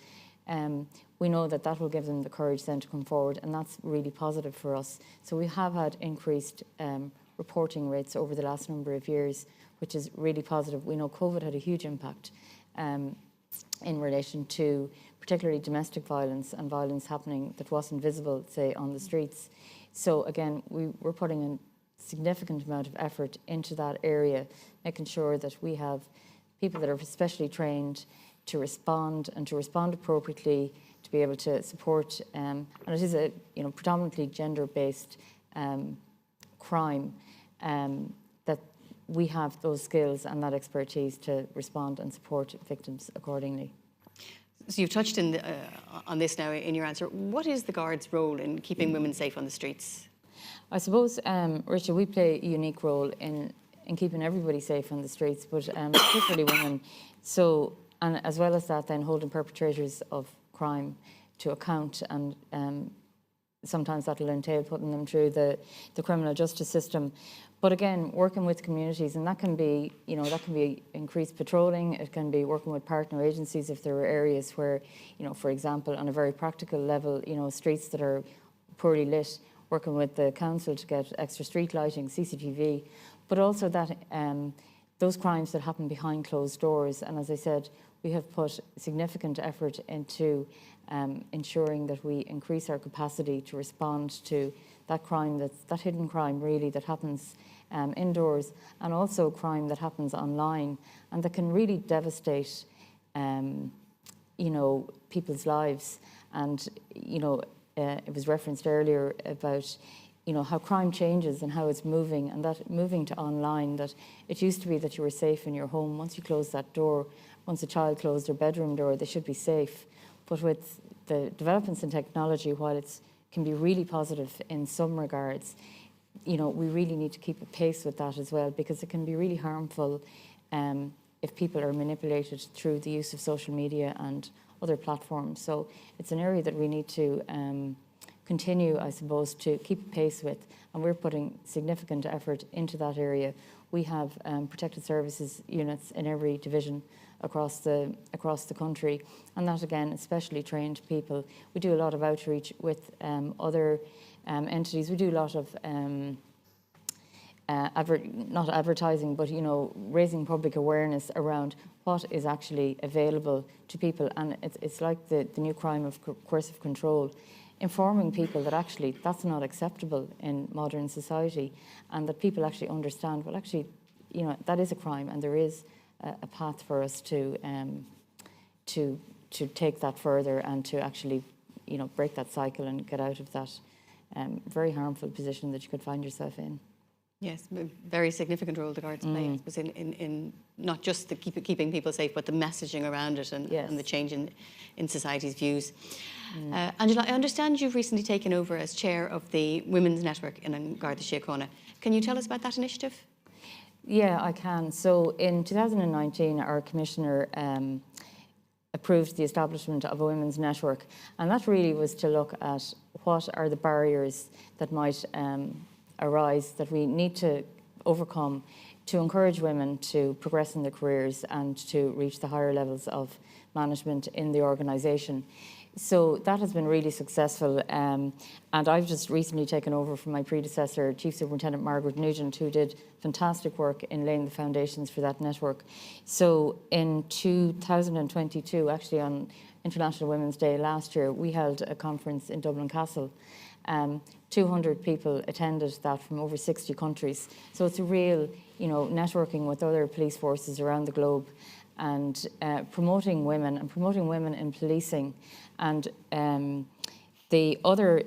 we know that that will give them the courage then to come forward, and that's really positive for us. So we have had increased reporting rates over the last number of years, which is really positive. We know COVID had a huge impact in relation to particularly domestic violence and violence happening that wasn't visible, say, on the streets. So again, we're putting a significant amount of effort into that area, making sure that we have people that are especially trained to respond and to respond appropriately, to be able to support, and it is a predominantly gender-based crime, that we have those skills and that expertise to respond and support victims accordingly. So you've touched on this now in your answer. What is the Guards' role in keeping women safe on the streets? I suppose, Richard, we play a unique role in keeping everybody safe on the streets, but particularly women. So, and as well as that, then holding perpetrators of crime to account, and sometimes that will entail putting them through the criminal justice system. But again, working with communities, and that can be, that can be increased patrolling. It can be working with partner agencies if there are areas where, for example, on a very practical level, streets that are poorly lit, working with the council to get extra street lighting, CCTV, but also that those crimes that happen behind closed doors. And as I said, we have put significant effort into ensuring that we increase our capacity to respond to that crime, that hidden crime really that happens indoors, and also crime that happens online and that can really devastate people's lives. And it was referenced earlier about how crime changes and how it's moving, and that moving to online, that it used to be that you were safe in your home. Once you close that door, once a child closed their bedroom door, they should be safe. But with the developments in technology, while it can be really positive in some regards, we really need to keep a pace with that as well, because it can be really harmful if people are manipulated through the use of social media and other platforms. So it's an area that we need to continue, I suppose, to keep pace with, and we're putting significant effort into that area. We have protected services units in every division across the country, and that again, especially trained people. We do a lot of outreach with other entities. We do a lot of not advertising, but raising public awareness around what is actually available to people. And it's like the new crime of coercive control. informing people that actually that's not acceptable in modern society, and that people actually understand, well, actually, you know, that is a crime, and there is a path for us to take that further and to actually, you know, break that cycle and get out of that very harmful position that you could find yourself in. Yes, a very significant role the Guards play, I suppose, in not just the keeping people safe, but the messaging around it and the change in society's views. Angela, I understand you've recently taken over as chair of the Women's Network in Garda Síochána. Can you tell us about that initiative? Yeah, I can. So in 2019, our commissioner approved the establishment of a women's network, and that really was to look at what are the barriers that might arise that we need to overcome to encourage women to progress in their careers and to reach the higher levels of management in the organisation. So that has been really successful, and I've just recently taken over from my predecessor, Chief Superintendent Margaret Nugent, who did fantastic work in laying the foundations for that network. So in 2022, actually on International Women's Day last year, we held a conference in Dublin Castle. 200 people attended that from over 60 countries. So it's a real, you know, networking with other police forces around the globe, and promoting women in policing. And the other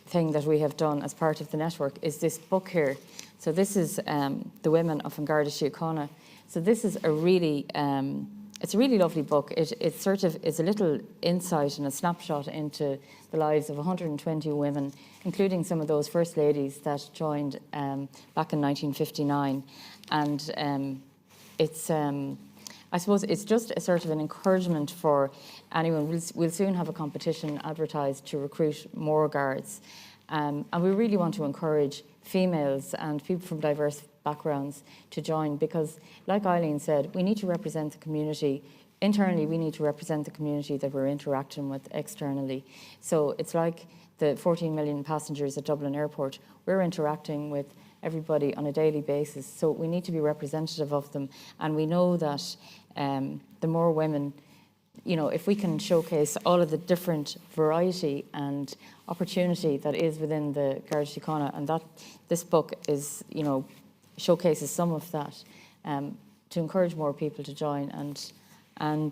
thing that we have done as part of the network is this book here. So this is The Women of Garda Síochána. So this is a really, it's a really lovely book. It sort of is a little insight and a snapshot into the lives of 120 women, including some of those first ladies that joined back in 1959. And it's, I suppose it's just a sort of an encouragement for anyone. We'll soon have a competition advertised to recruit more guards. And we really want to encourage females and people from diverse backgrounds to join, because like Eileen said, we need to represent the community. Internally, we need to represent the community that we're interacting with externally. So it's like the 14 million passengers at Dublin Airport. We're interacting with everybody on a daily basis, so we need to be representative of them. And we know that the more women, you know, if we can showcase all of the different variety and opportunity that is within the Garda Síochána, and that this book is, you know, showcases some of that, to encourage more people to join and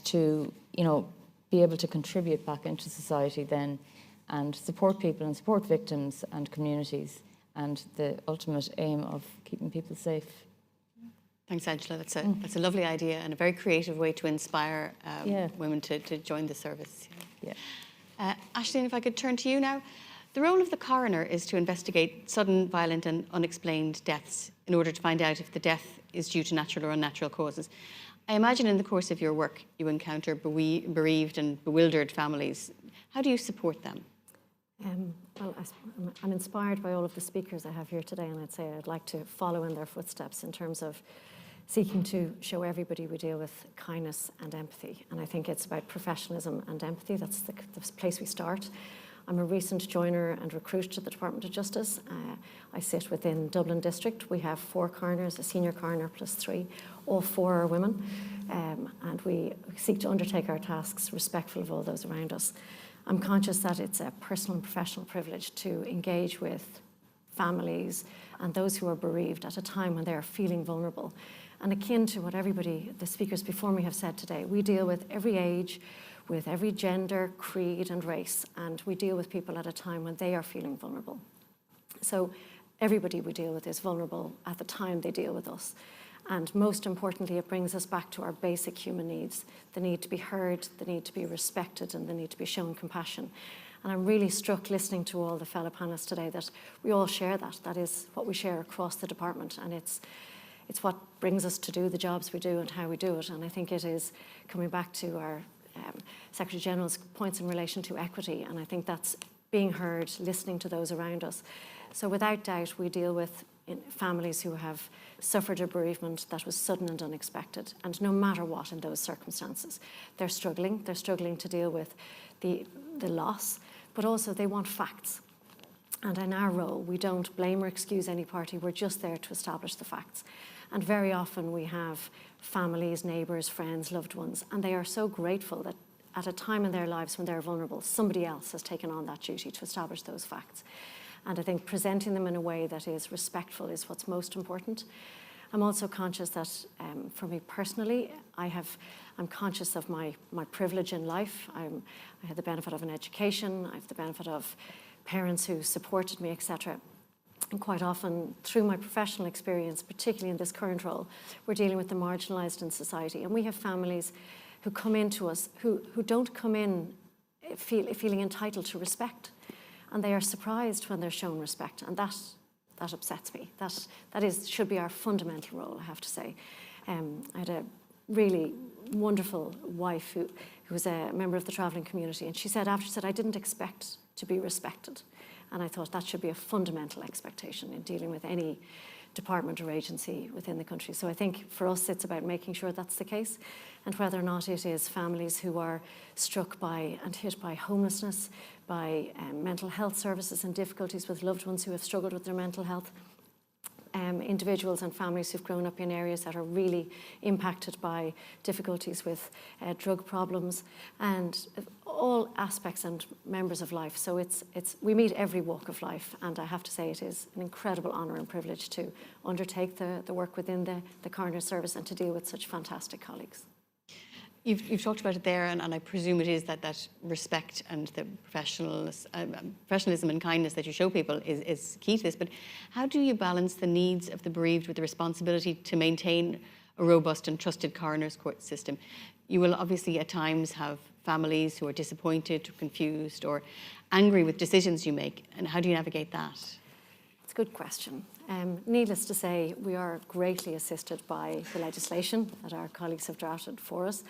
to, you know, be able to contribute back into society then, and support people and support victims and communities, and the ultimate aim of keeping people safe. Thanks, Angela. That's a lovely idea and a very creative way to inspire women to join the service. Yeah. Aisling, if I could turn to you now. The role of the coroner is to investigate sudden, violent and unexplained deaths in order to find out if the death is due to natural or unnatural causes. I imagine in the course of your work you encounter bereaved and bewildered families. How do you support them? Well, I'm inspired by all of the speakers I have here today, and I'd say I'd like to follow in their footsteps in terms of seeking to show everybody we deal with kindness and empathy. And I think it's about professionalism and empathy. That's the place we start. I'm a recent joiner and recruit to the Department of Justice. I sit within Dublin District. We have 4 coroners, a senior coroner plus 3. All 4 are women. And we seek to undertake our tasks respectful of all those around us. I'm conscious that it's a personal and professional privilege to engage with families and those who are bereaved at a time when they are feeling vulnerable. And akin to what the speakers before me have said today, we deal with every age, with every gender, creed and race, and we deal with people at a time when they are feeling vulnerable. So everybody we deal with is vulnerable at the time they deal with us. And most importantly, it brings us back to our basic human needs, the need to be heard, the need to be respected, and the need to be shown compassion. And I'm really struck listening to all the fellow panelists today that we all share that. That is what we share across the department, and it's what brings us to do the jobs we do and how we do it. And I think it is coming back to our Secretary General's points in relation to equity, and I think that's being heard, listening to those around us. So without doubt, we deal with families who have suffered a bereavement that was sudden and unexpected, and no matter what in those circumstances, they're struggling to deal with the loss, but also they want facts. And in our role, we don't blame or excuse any party, we're just there to establish the facts. And very often we have families, neighbours, friends, loved ones, and they are so grateful that at a time in their lives when they're vulnerable, somebody else has taken on that duty to establish those facts. And I think presenting them in a way that is respectful is what's most important. I'm also conscious that for me personally, I'm conscious of my privilege in life. I had the benefit of an education, I have the benefit of parents who supported me, etc. And quite often, through my professional experience, particularly in this current role, we're dealing with the marginalised in society. And we have families who come into us who don't come in feeling entitled to respect. And they are surprised when they're shown respect. And that upsets me. That should be our fundamental role, I have to say. I had a really wonderful wife who was a member of the travelling community. And she said, I didn't expect to be respected. And I thought that should be a fundamental expectation in dealing with any department or agency within the country. So I think for us, it's about making sure that's the case, and whether or not it is families who are struck by and hit by homelessness, by mental health services and difficulties with loved ones who have struggled with their mental health, individuals and families who've grown up in areas that are really impacted by difficulties with drug problems, and all aspects and members of life. So we meet every walk of life, and I have to say it is an incredible honour and privilege to undertake the work within the Coroner Service and to deal with such fantastic colleagues. You've talked about it there, and I presume it is that respect and the professionalism and kindness that you show people is key to this. But how do you balance the needs of the bereaved with the responsibility to maintain a robust and trusted coroner's court system? You will obviously at times have families who are disappointed, or confused, or angry with decisions you make. And how do you navigate that? It's a good question. Needless to say, we are greatly assisted by the legislation that our colleagues have drafted for us.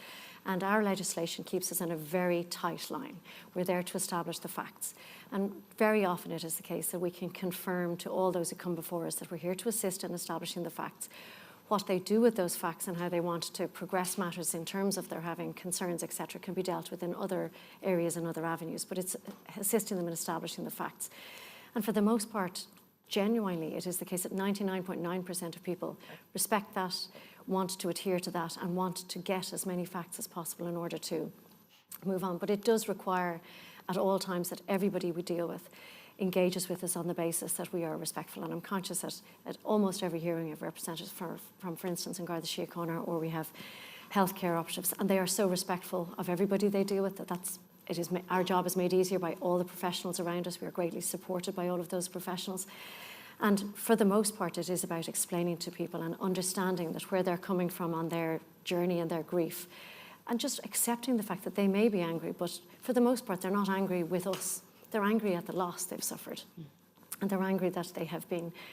And our legislation keeps us in a very tight line. We're there to establish the facts. And very often it is the case that we can confirm to all those who come before us that we're here to assist in establishing the facts. What they do with those facts and how they want to progress matters in terms of their having concerns, etc., can be dealt with in other areas and other avenues. But it's assisting them in establishing the facts. And for the most part, genuinely, it is the case that 99.9% of people respect that, want to adhere to that, and want to get as many facts as possible in order to move on. But it does require at all times that everybody we deal with engages with us on the basis that we are respectful. And I'm conscious that at almost every hearing of representatives from for instance, in Garda Síochána, or we have healthcare operatives, and they are so respectful of everybody they deal with our job is made easier by all the professionals around us. We are greatly supported by all of those professionals. And for the most part, it is about explaining to people and understanding that where they're coming from on their journey and their grief, and just accepting the fact that they may be angry, but for the most part, they're not angry with us. They're angry at the loss they've suffered. And they're angry that they have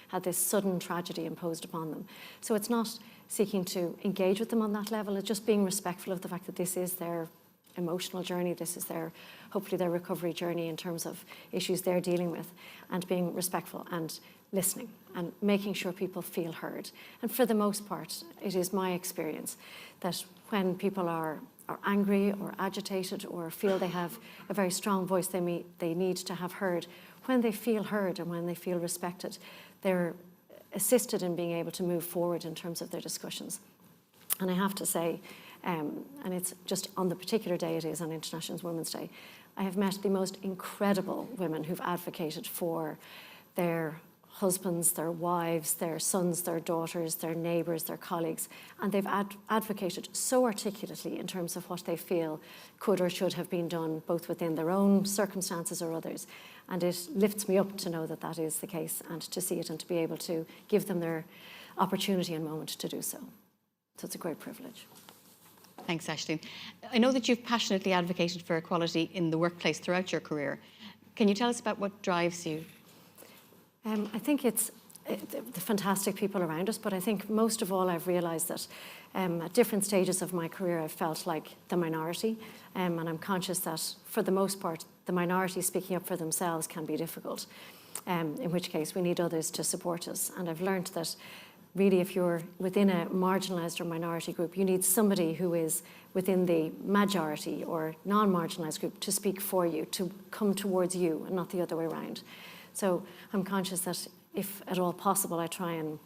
had this sudden tragedy imposed upon them. So it's not seeking to engage with them on that level. It's just being respectful of the fact that this is their emotional journey, this is hopefully their recovery journey in terms of issues they're dealing with, and being respectful and listening and making sure people feel heard. And for the most part, it is my experience that when people are angry or agitated or feel they have a very strong voice they need to have heard, when they feel heard and when they feel respected, they're assisted in being able to move forward in terms of their discussions. And I have to say, and it's just on the particular day it is, on International Women's Day, I have met the most incredible women who've advocated for their husbands, their wives, their sons, their daughters, their neighbours, their colleagues, and they've advocated so articulately in terms of what they feel could or should have been done, both within their own circumstances or others. And it lifts me up to know that that is the case, and to see it and to be able to give them their opportunity and moment to do so. So it's a great privilege. Thanks, Aisling. I know that you've passionately advocated for equality in the workplace throughout your career. Can you tell us about what drives you? I think it's the fantastic people around us, but I think most of all I've realised that at different stages of my career I've felt like the minority, and I'm conscious that for the most part the minority speaking up for themselves can be difficult, in which case we need others to support us. And I've learned that really if you're within a marginalised or minority group, you need somebody who is within the majority or non-marginalised group to speak for you, to come towards you and not the other way around. So I'm conscious that if at all possible, I try and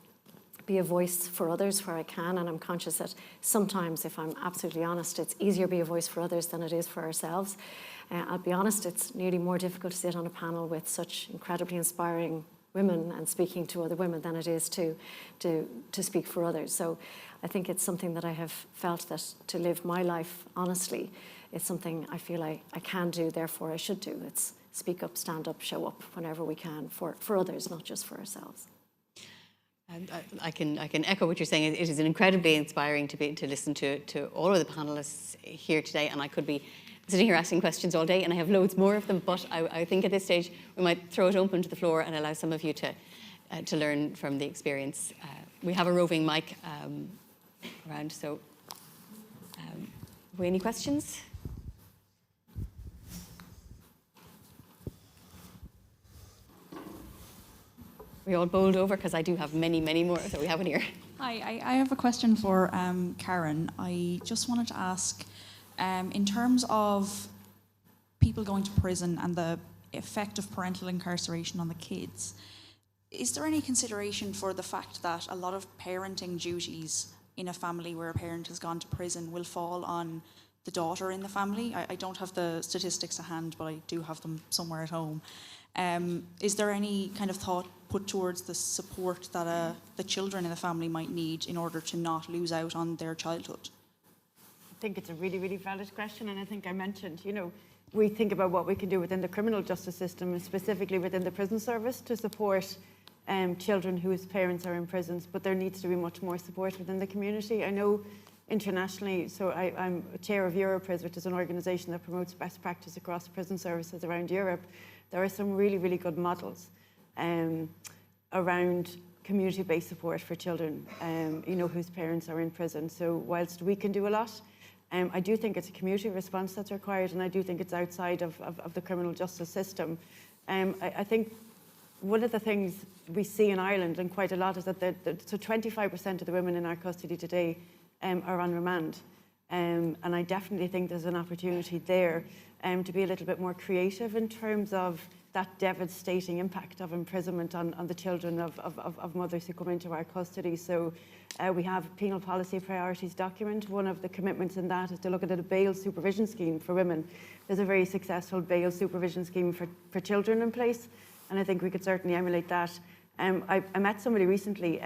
be a voice for others where I can, and I'm conscious that sometimes, if I'm absolutely honest, it's easier to be a voice for others than it is for ourselves. I'll be honest, it's nearly more difficult to sit on a panel with such incredibly inspiring women and speaking to other women than it is to speak for others. So I think it's something that I have felt that to live my life honestly, it's something I feel I can do, therefore I should do. It's speak up, stand up, show up whenever we can for others, not just for ourselves. And I can echo what you're saying. It is incredibly inspiring to listen to all of the panelists here today, and I could be sitting here asking questions all day, and I have loads more of them. But I think at this stage we might throw it open to the floor and allow some of you to learn from the experience. We have a roving mic around, so have we any questions? We all bowled over because I do have many, many more, so we have one here. Hi, I have a question for Karen. I just wanted to ask, in terms of people going to prison and the effect of parental incarceration on the kids, is there any consideration for the fact that a lot of parenting duties in a family where a parent has gone to prison will fall on the daughter in the family? I don't have the statistics at hand, but I do have them somewhere at home. Is there any kind of thought put towards the support that the children in the family might need in order to not lose out on their childhood? I think it's a really, really valid question, and I think I mentioned, we think about what we can do within the criminal justice system, and specifically within the prison service, to support children whose parents are in prisons, but there needs to be much more support within the community. I know internationally, so I'm chair of Europris, which is an organisation that promotes best practice across prison services around Europe. There are some really, really good models around community-based support for children, whose parents are in prison. So whilst we can do a lot, I do think it's a community response that's required, and I do think it's outside of the criminal justice system. I think one of the things we see in Ireland, and quite a lot, is that so 25% of the women in our custody today are on remand. And I definitely think there's an opportunity there to be a little bit more creative in terms of that devastating impact of imprisonment on the children of mothers who come into our custody. So we have a penal policy priorities document. One of the commitments in that is to look at a bail supervision scheme for women. There's a very successful bail supervision scheme for children in place, and I think we could certainly emulate that. I met somebody recently,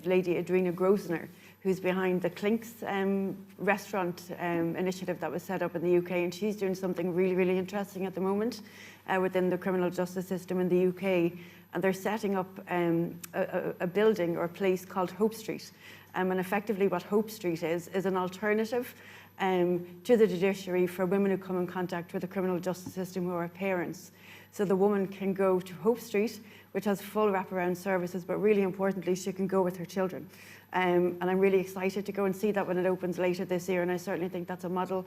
Lady Adrina Grosvenor, who's behind the Clinks restaurant initiative that was set up in the UK, and she's doing something really, really interesting at the moment within the criminal justice system in the UK, and they're setting up a building or a place called Hope Street, and effectively what Hope Street is an alternative to the judiciary for women who come in contact with the criminal justice system who are parents. So the woman can go to Hope Street, which has full wraparound services, but really importantly, she can go with her children. And I'm really excited to go and see that when it opens later this year, and I certainly think that's a model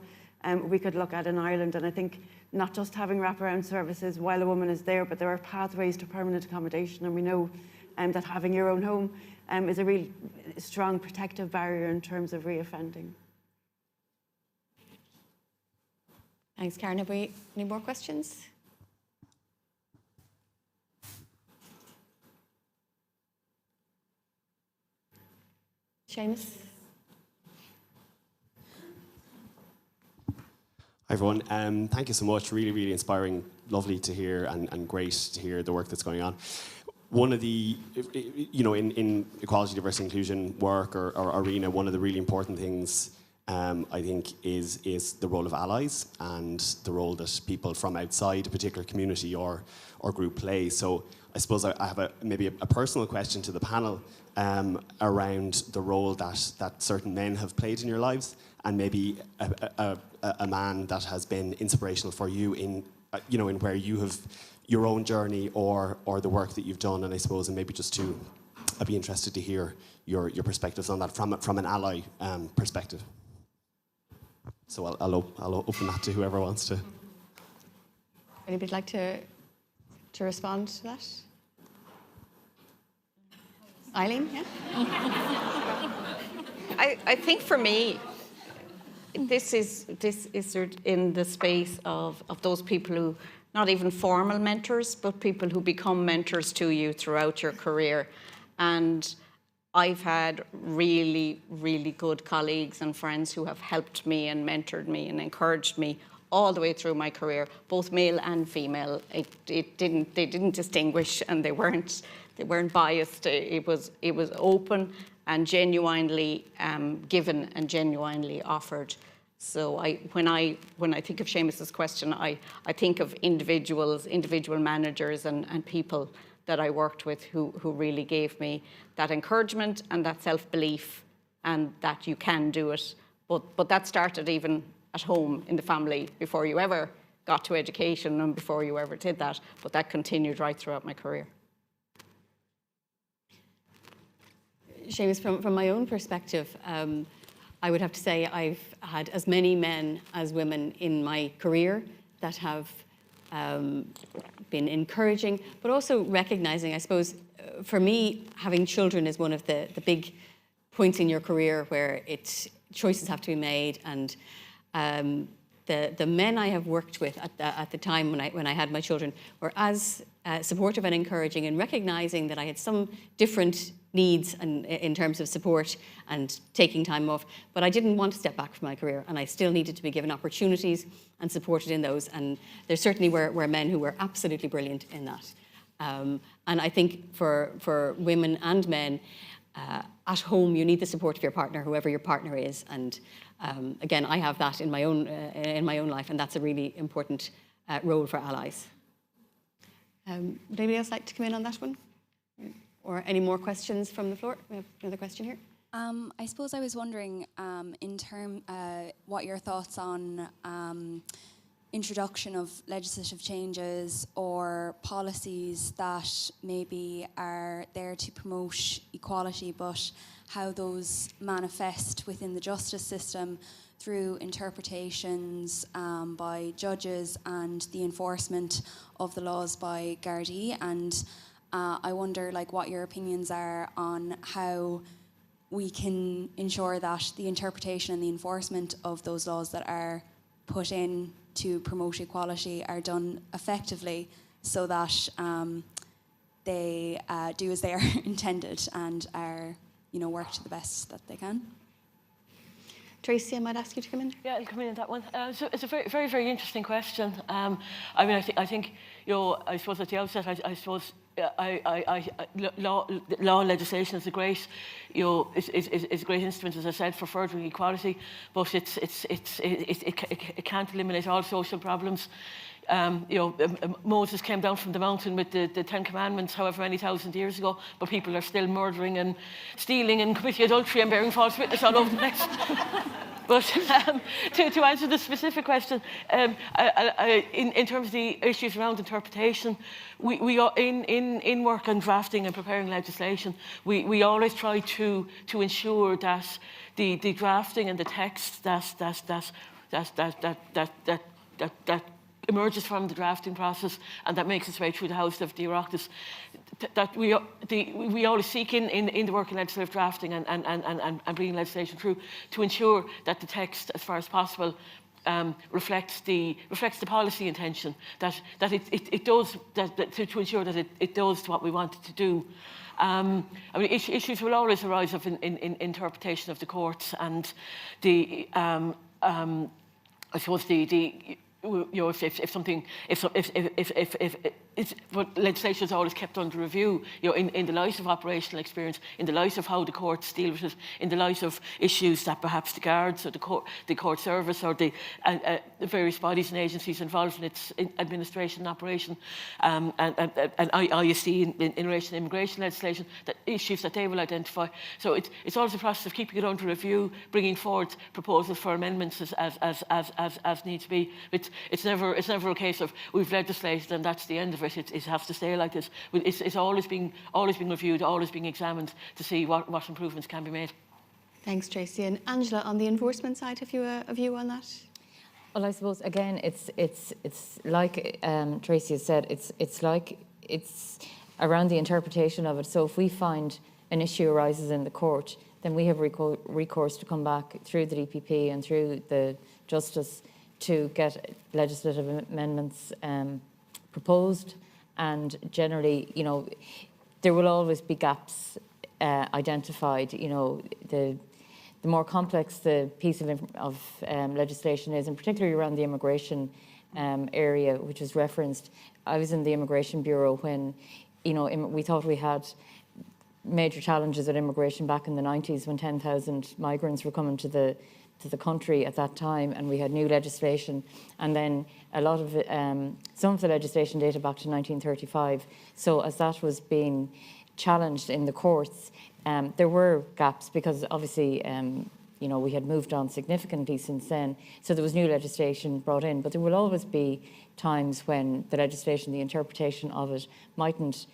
we could look at in Ireland. And I think not just having wraparound services while a woman is there, but there are pathways to permanent accommodation, and we know that having your own home is a really strong protective barrier in terms of reoffending. Thanks, Karen. Have we any more questions? Seamus? Hi everyone, thank you so much. Really, really inspiring, lovely to hear, and great to hear the work that's going on. One of the, in equality, diversity, inclusion work or arena, one of the really important things I think is the role of allies and the role that people from outside a particular community or group play. So I suppose I have maybe a personal question to the panel around the role that certain men have played in your lives, and maybe a man that has been inspirational for you in where you have your own journey or the work that you've done. And I suppose, and maybe I'd be interested to hear your perspectives on that from an ally perspective. So I'll open that to whoever wants to. Anybody like to respond to that? Eileen, yeah? I think for me, this is in the space of those people who, not even formal mentors, but people who become mentors to you throughout your career. And I've had really, really good colleagues and friends who have helped me and mentored me and encouraged me all the way through my career, both male and female. They didn't distinguish, and they weren't biased. It was open and genuinely given and genuinely offered. So when I think of Seamus's question, I think of individual managers and people that I worked with who really gave me that encouragement and that self-belief and that you can do it. But that started even at home in the family before you ever got to education and before you ever did that. But that continued right throughout my career. Seamus, from my own perspective, I would have to say I've had as many men as women in my career that have been encouraging, but also recognising, I suppose, for me, having children is one of the big points in your career where choices have to be made. And the men I have worked with at the time when I had my children were as supportive and encouraging, and recognising that I had some different needs and in terms of support and taking time off, but I didn't want to step back from my career, and I still needed to be given opportunities and supported in those. And there certainly were men who were absolutely brilliant in that. And I think for women and men, at home you need the support of your partner, whoever your partner is. And again, I have that in my own life, and that's a really important role for allies. Would anybody else like to come in on that one? Or any more questions from the floor? We have another question here. I suppose I was wondering, what your thoughts on introduction of legislative changes or policies that maybe are there to promote equality, but how those manifest within the justice system through interpretations by judges and the enforcement of the laws by Gardaí. And I wonder what your opinions are on how we can ensure that the interpretation and the enforcement of those laws that are put in to promote equality are done effectively, so that they do as they are intended and are, work to the best that they can. Tracy, I might ask you to come in. Yeah, I'll come in on that one. So it's a very, very, very interesting question. I think, I suppose at the outset, I suppose law and legislation is a great, is a great instrument, as I said, for furthering equality, but it can't eliminate all social problems. Moses came down from the mountain with the Ten Commandments however many thousand years ago, but people are still murdering and stealing and committing adultery and bearing false witness all over the place. But to answer the specific question, in terms of the issues around interpretation, we are in work on drafting and preparing legislation. We always try to ensure that the drafting and the text that emerges from the drafting process and that makes its way through the House of the Oireachtas, that we always seek in the work in legislative drafting and bringing legislation through to ensure that the text, as far as possible, reflects the policy intention, that it does, to ensure that it does what we want it to do. Issues will always arise of in interpretation of the courts, and I suppose if legislation is always kept under review, in the light of operational experience, in the light of how the courts deal with it, in the light of issues that perhaps the guards or the court service or the various bodies and agencies involved in its administration and operation, and ISC in relation to immigration legislation, that issues that they will identify. So it's always a process of keeping it under review, bringing forward proposals for amendments as need to be. It's never a case of we've legislated and that's the end of it. It has to stay like this. It's always being reviewed, always being examined to see what improvements can be made. Thanks, Tracy. And Angela, on the enforcement side, have you a view on that? Well, I suppose again, it's like Tracy has said. It's around the interpretation of it. So if we find an issue arises in the court, then we have recourse to come back through the DPP and through the Justice to get legislative amendments proposed. And generally, there will always be gaps identified, the more complex the piece of legislation is, and particularly around the immigration area, which was referenced. I was in the Immigration Bureau when, we thought we had major challenges at immigration back in the 90s when 10,000 migrants were coming to the country at that time, and we had new legislation, and then a lot of some of the legislation dated back to 1935. So as that was being challenged in the courts, there were gaps because obviously we had moved on significantly since then. So there was new legislation brought in, but there will always be times when the legislation, the interpretation of it, mightn't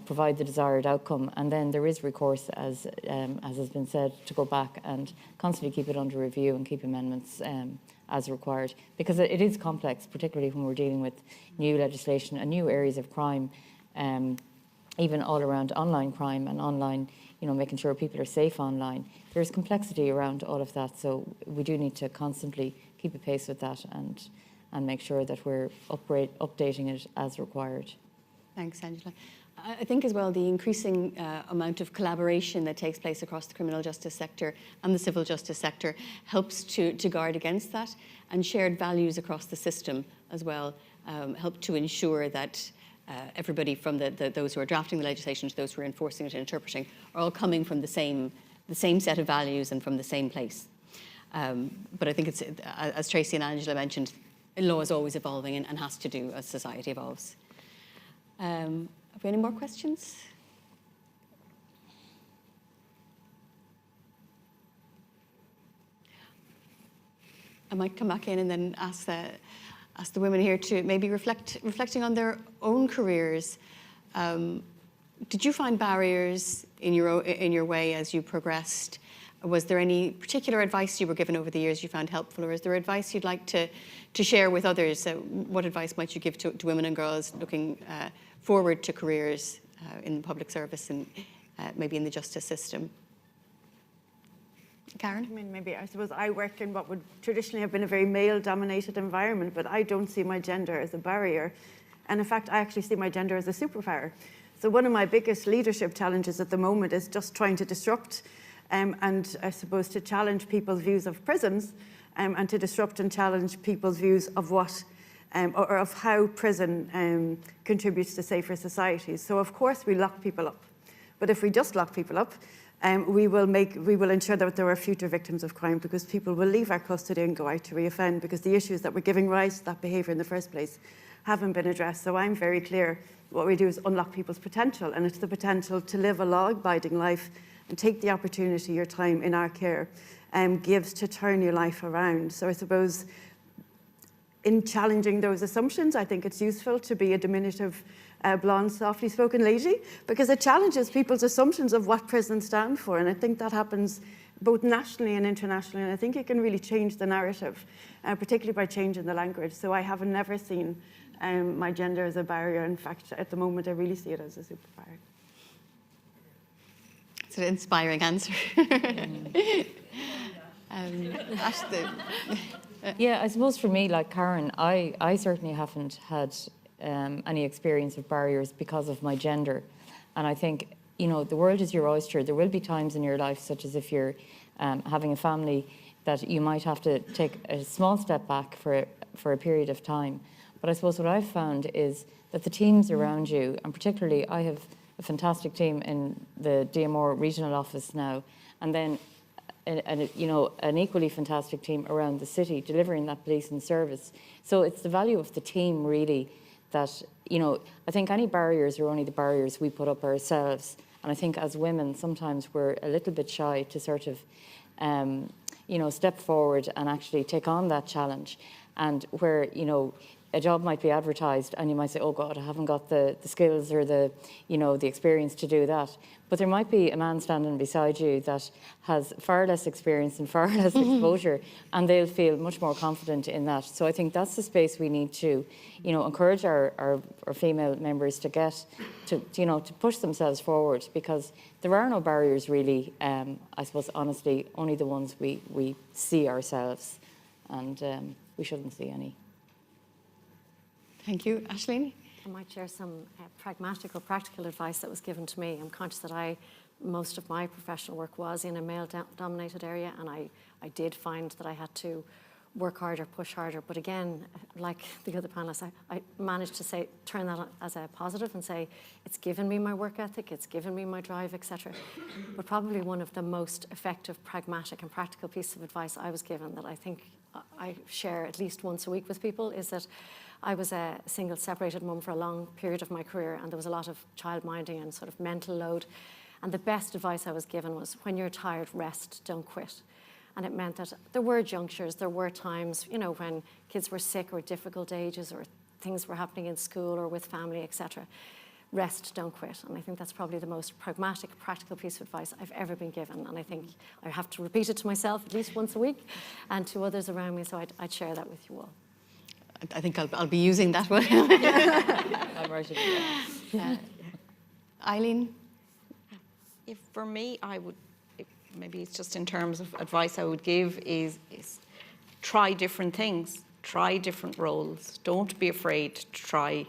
provide the desired outcome, and then there is recourse, as has been said, to go back and constantly keep it under review and keep amendments as required, because it is complex, particularly when we're dealing with new legislation and new areas of crime, even all around online crime and online, making sure people are safe online. There's complexity around all of that, so we do need to constantly keep a pace with that and make sure that we're updating it as required. Thanks, Angela. I think as well the increasing amount of collaboration that takes place across the criminal justice sector and the civil justice sector helps to guard against that, and shared values across the system as well help to ensure that everybody from those who are drafting the legislation to those who are enforcing it and interpreting are all coming from the same set of values and from the same place. But I think it's, as Tracy and Angela mentioned, law is always evolving and has to do as society evolves. Have we any more questions? I might come back in and then ask the women here to maybe reflecting on their own careers. Did you find barriers in your way as you progressed? Was there any particular advice you were given over the years you found helpful, or is there advice you'd like to share with others? What advice might you give to women and girls looking forward to careers in public service and maybe in the justice system? Karen? I suppose I work in what would traditionally have been a very male-dominated environment, but I don't see my gender as a barrier. And in fact, I actually see my gender as a superpower. So one of my biggest leadership challenges at the moment is just trying to disrupt and I suppose to challenge people's views of prisons and to disrupt and challenge people's views of what or of how prison contributes to safer societies. So of course we lock people up, but if we just lock people up, we will ensure that there are future victims of crime, because people will leave our custody and go out to reoffend because the issues that were giving rise to that behaviour in the first place haven't been addressed. So I'm very clear what we do is unlock people's potential, and it's the potential to live a law-abiding life and take the opportunity your time in our care gives to turn your life around. So I suppose in challenging those assumptions, I think it's useful to be a diminutive, blonde, softly spoken lady, because it challenges people's assumptions of what prisons stand for. And I think that happens both nationally and internationally. And I think it can really change the narrative, particularly by changing the language. So I have never seen my gender as a barrier. In fact, at the moment, I really see it as a superpower. It's an inspiring answer. Yeah, I suppose for me, like Karen, I certainly haven't had any experience of barriers because of my gender. And I think, the world is your oyster. There will be times in your life, such as if you're having a family, that you might have to take a small step back for a period of time. But I suppose what I've found is that the teams around you, and particularly I have a fantastic team in the DMR regional office now, and then an equally fantastic team around the city delivering that policing service. So it's the value of the team really that, I think any barriers are only the barriers we put up ourselves. And I think as women, sometimes we're a little bit shy to sort of, step forward and actually take on that challenge. And where, a job might be advertised and you might say, oh God, I haven't got the skills or the experience to do that. But there might be a man standing beside you that has far less experience and far less exposure, and they'll feel much more confident in that. So I think that's the space we need to, encourage our female members to get to push themselves forward, because there are no barriers really. I suppose honestly, only the ones we see ourselves, and we shouldn't see any. Thank you. Aisling? I might share some pragmatic or practical advice that was given to me. I'm conscious that I most of my professional work was in a male-dominated area, and I did find that I had to work harder, push harder. But again, like the other panelists, I managed to turn that as a positive and say, it's given me my work ethic, it's given me my drive, etc. But probably one of the most effective, pragmatic and practical pieces of advice I was given that I think I share at least once a week with people is that I was a single separated mum for a long period of my career, and there was a lot of child minding and sort of mental load. And the best advice I was given was, when you're tired, rest, don't quit. And it meant that there were junctures, there were times, you know, when kids were sick or difficult ages or things were happening in school or with family, etc. Rest, don't quit. And I think that's probably the most pragmatic, practical piece of advice I've ever been given. And I think I have to repeat it to myself at least once a week and to others around me, so I'd share that with you all. I think I'll be using that one. I'm right. Eileen? If for me, maybe it's just in terms of advice I would give is try different things, try different roles. Don't be afraid to try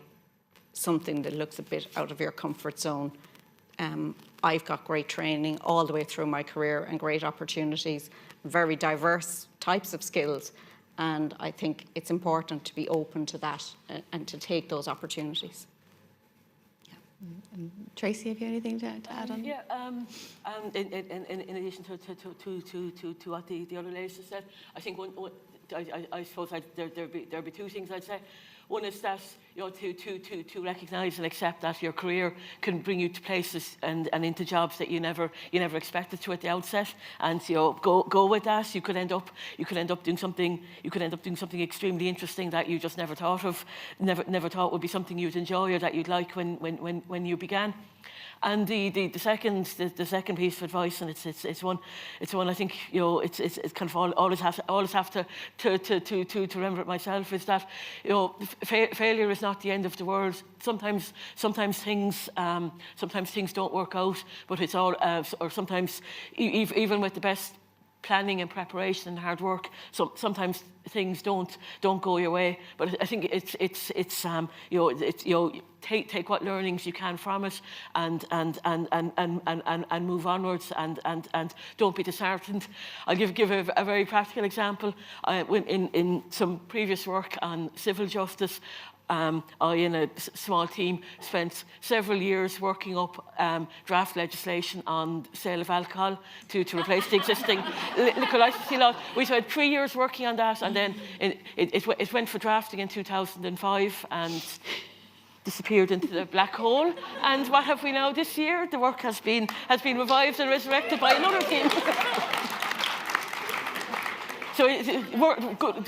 something that looks a bit out of your comfort zone. I've got great training all the way through my career and great opportunities, very diverse types of skills. And I think it's important to be open to that and to take those opportunities. Tracy, have you anything to add on? Yeah, in addition to what the other ladies have said, I think I suppose there'd be two things I'd say. One is that, you know, to recognise and accept that your career can bring you to places and into jobs that you never expected to at the outset, and, you know, go with that. You could end up doing something extremely interesting that you just never thought of, never thought would be something you'd enjoy or that you'd like when you began. And the second piece of advice, and it's one I think, you know, it's kind of always have to remember it myself, is that, you know, failure is not the end of the world. Sometimes things don't work out, but it's all or sometimes even with the best planning and preparation and hard work, sometimes things don't go your way. But I think take what learnings you can from it and move onwards and don't be disheartened. I'll give a very practical example. In some previous work on civil justice, I, in a small team, spent several years working up draft legislation on sale of alcohol to replace the existing liquor licensing law. We spent 3 years working on that, and then it went for drafting in 2005 and disappeared into the black hole. And what have we now this year? The work has been revived and resurrected by another team. So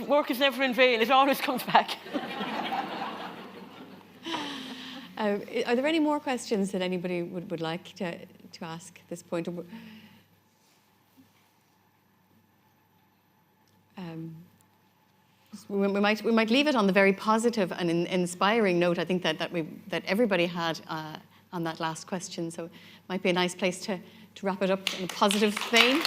work is never in vain. It always comes back. Are there any more questions that anybody would like to ask at this point? We might leave it on the very positive and inspiring note, I think, that everybody had on that last question. So it might be a nice place to wrap it up in a positive vein.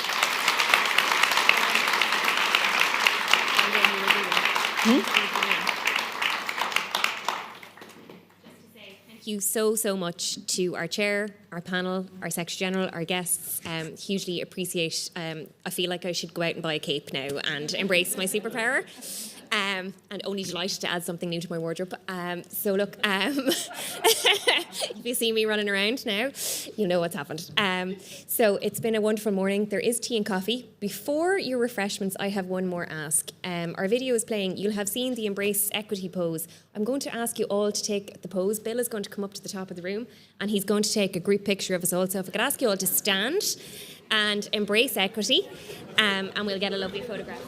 Thank you so much to our chair, our panel, our Secretary General, our guests. Hugely appreciate. I feel like I should go out and buy a cape now and embrace my superpower. And only delighted to add something new to my wardrobe. So look, if you see me running around now, you'll know what's happened. So it's been a wonderful morning. There is tea and coffee. Before your refreshments, I have one more ask. Our video is playing. You'll have seen the Embrace Equity pose. I'm going to ask you all to take the pose. Bill is going to come up to the top of the room, and he's going to take a group picture of us all. So if I could ask you all to stand and embrace equity, and we'll get a lovely photograph.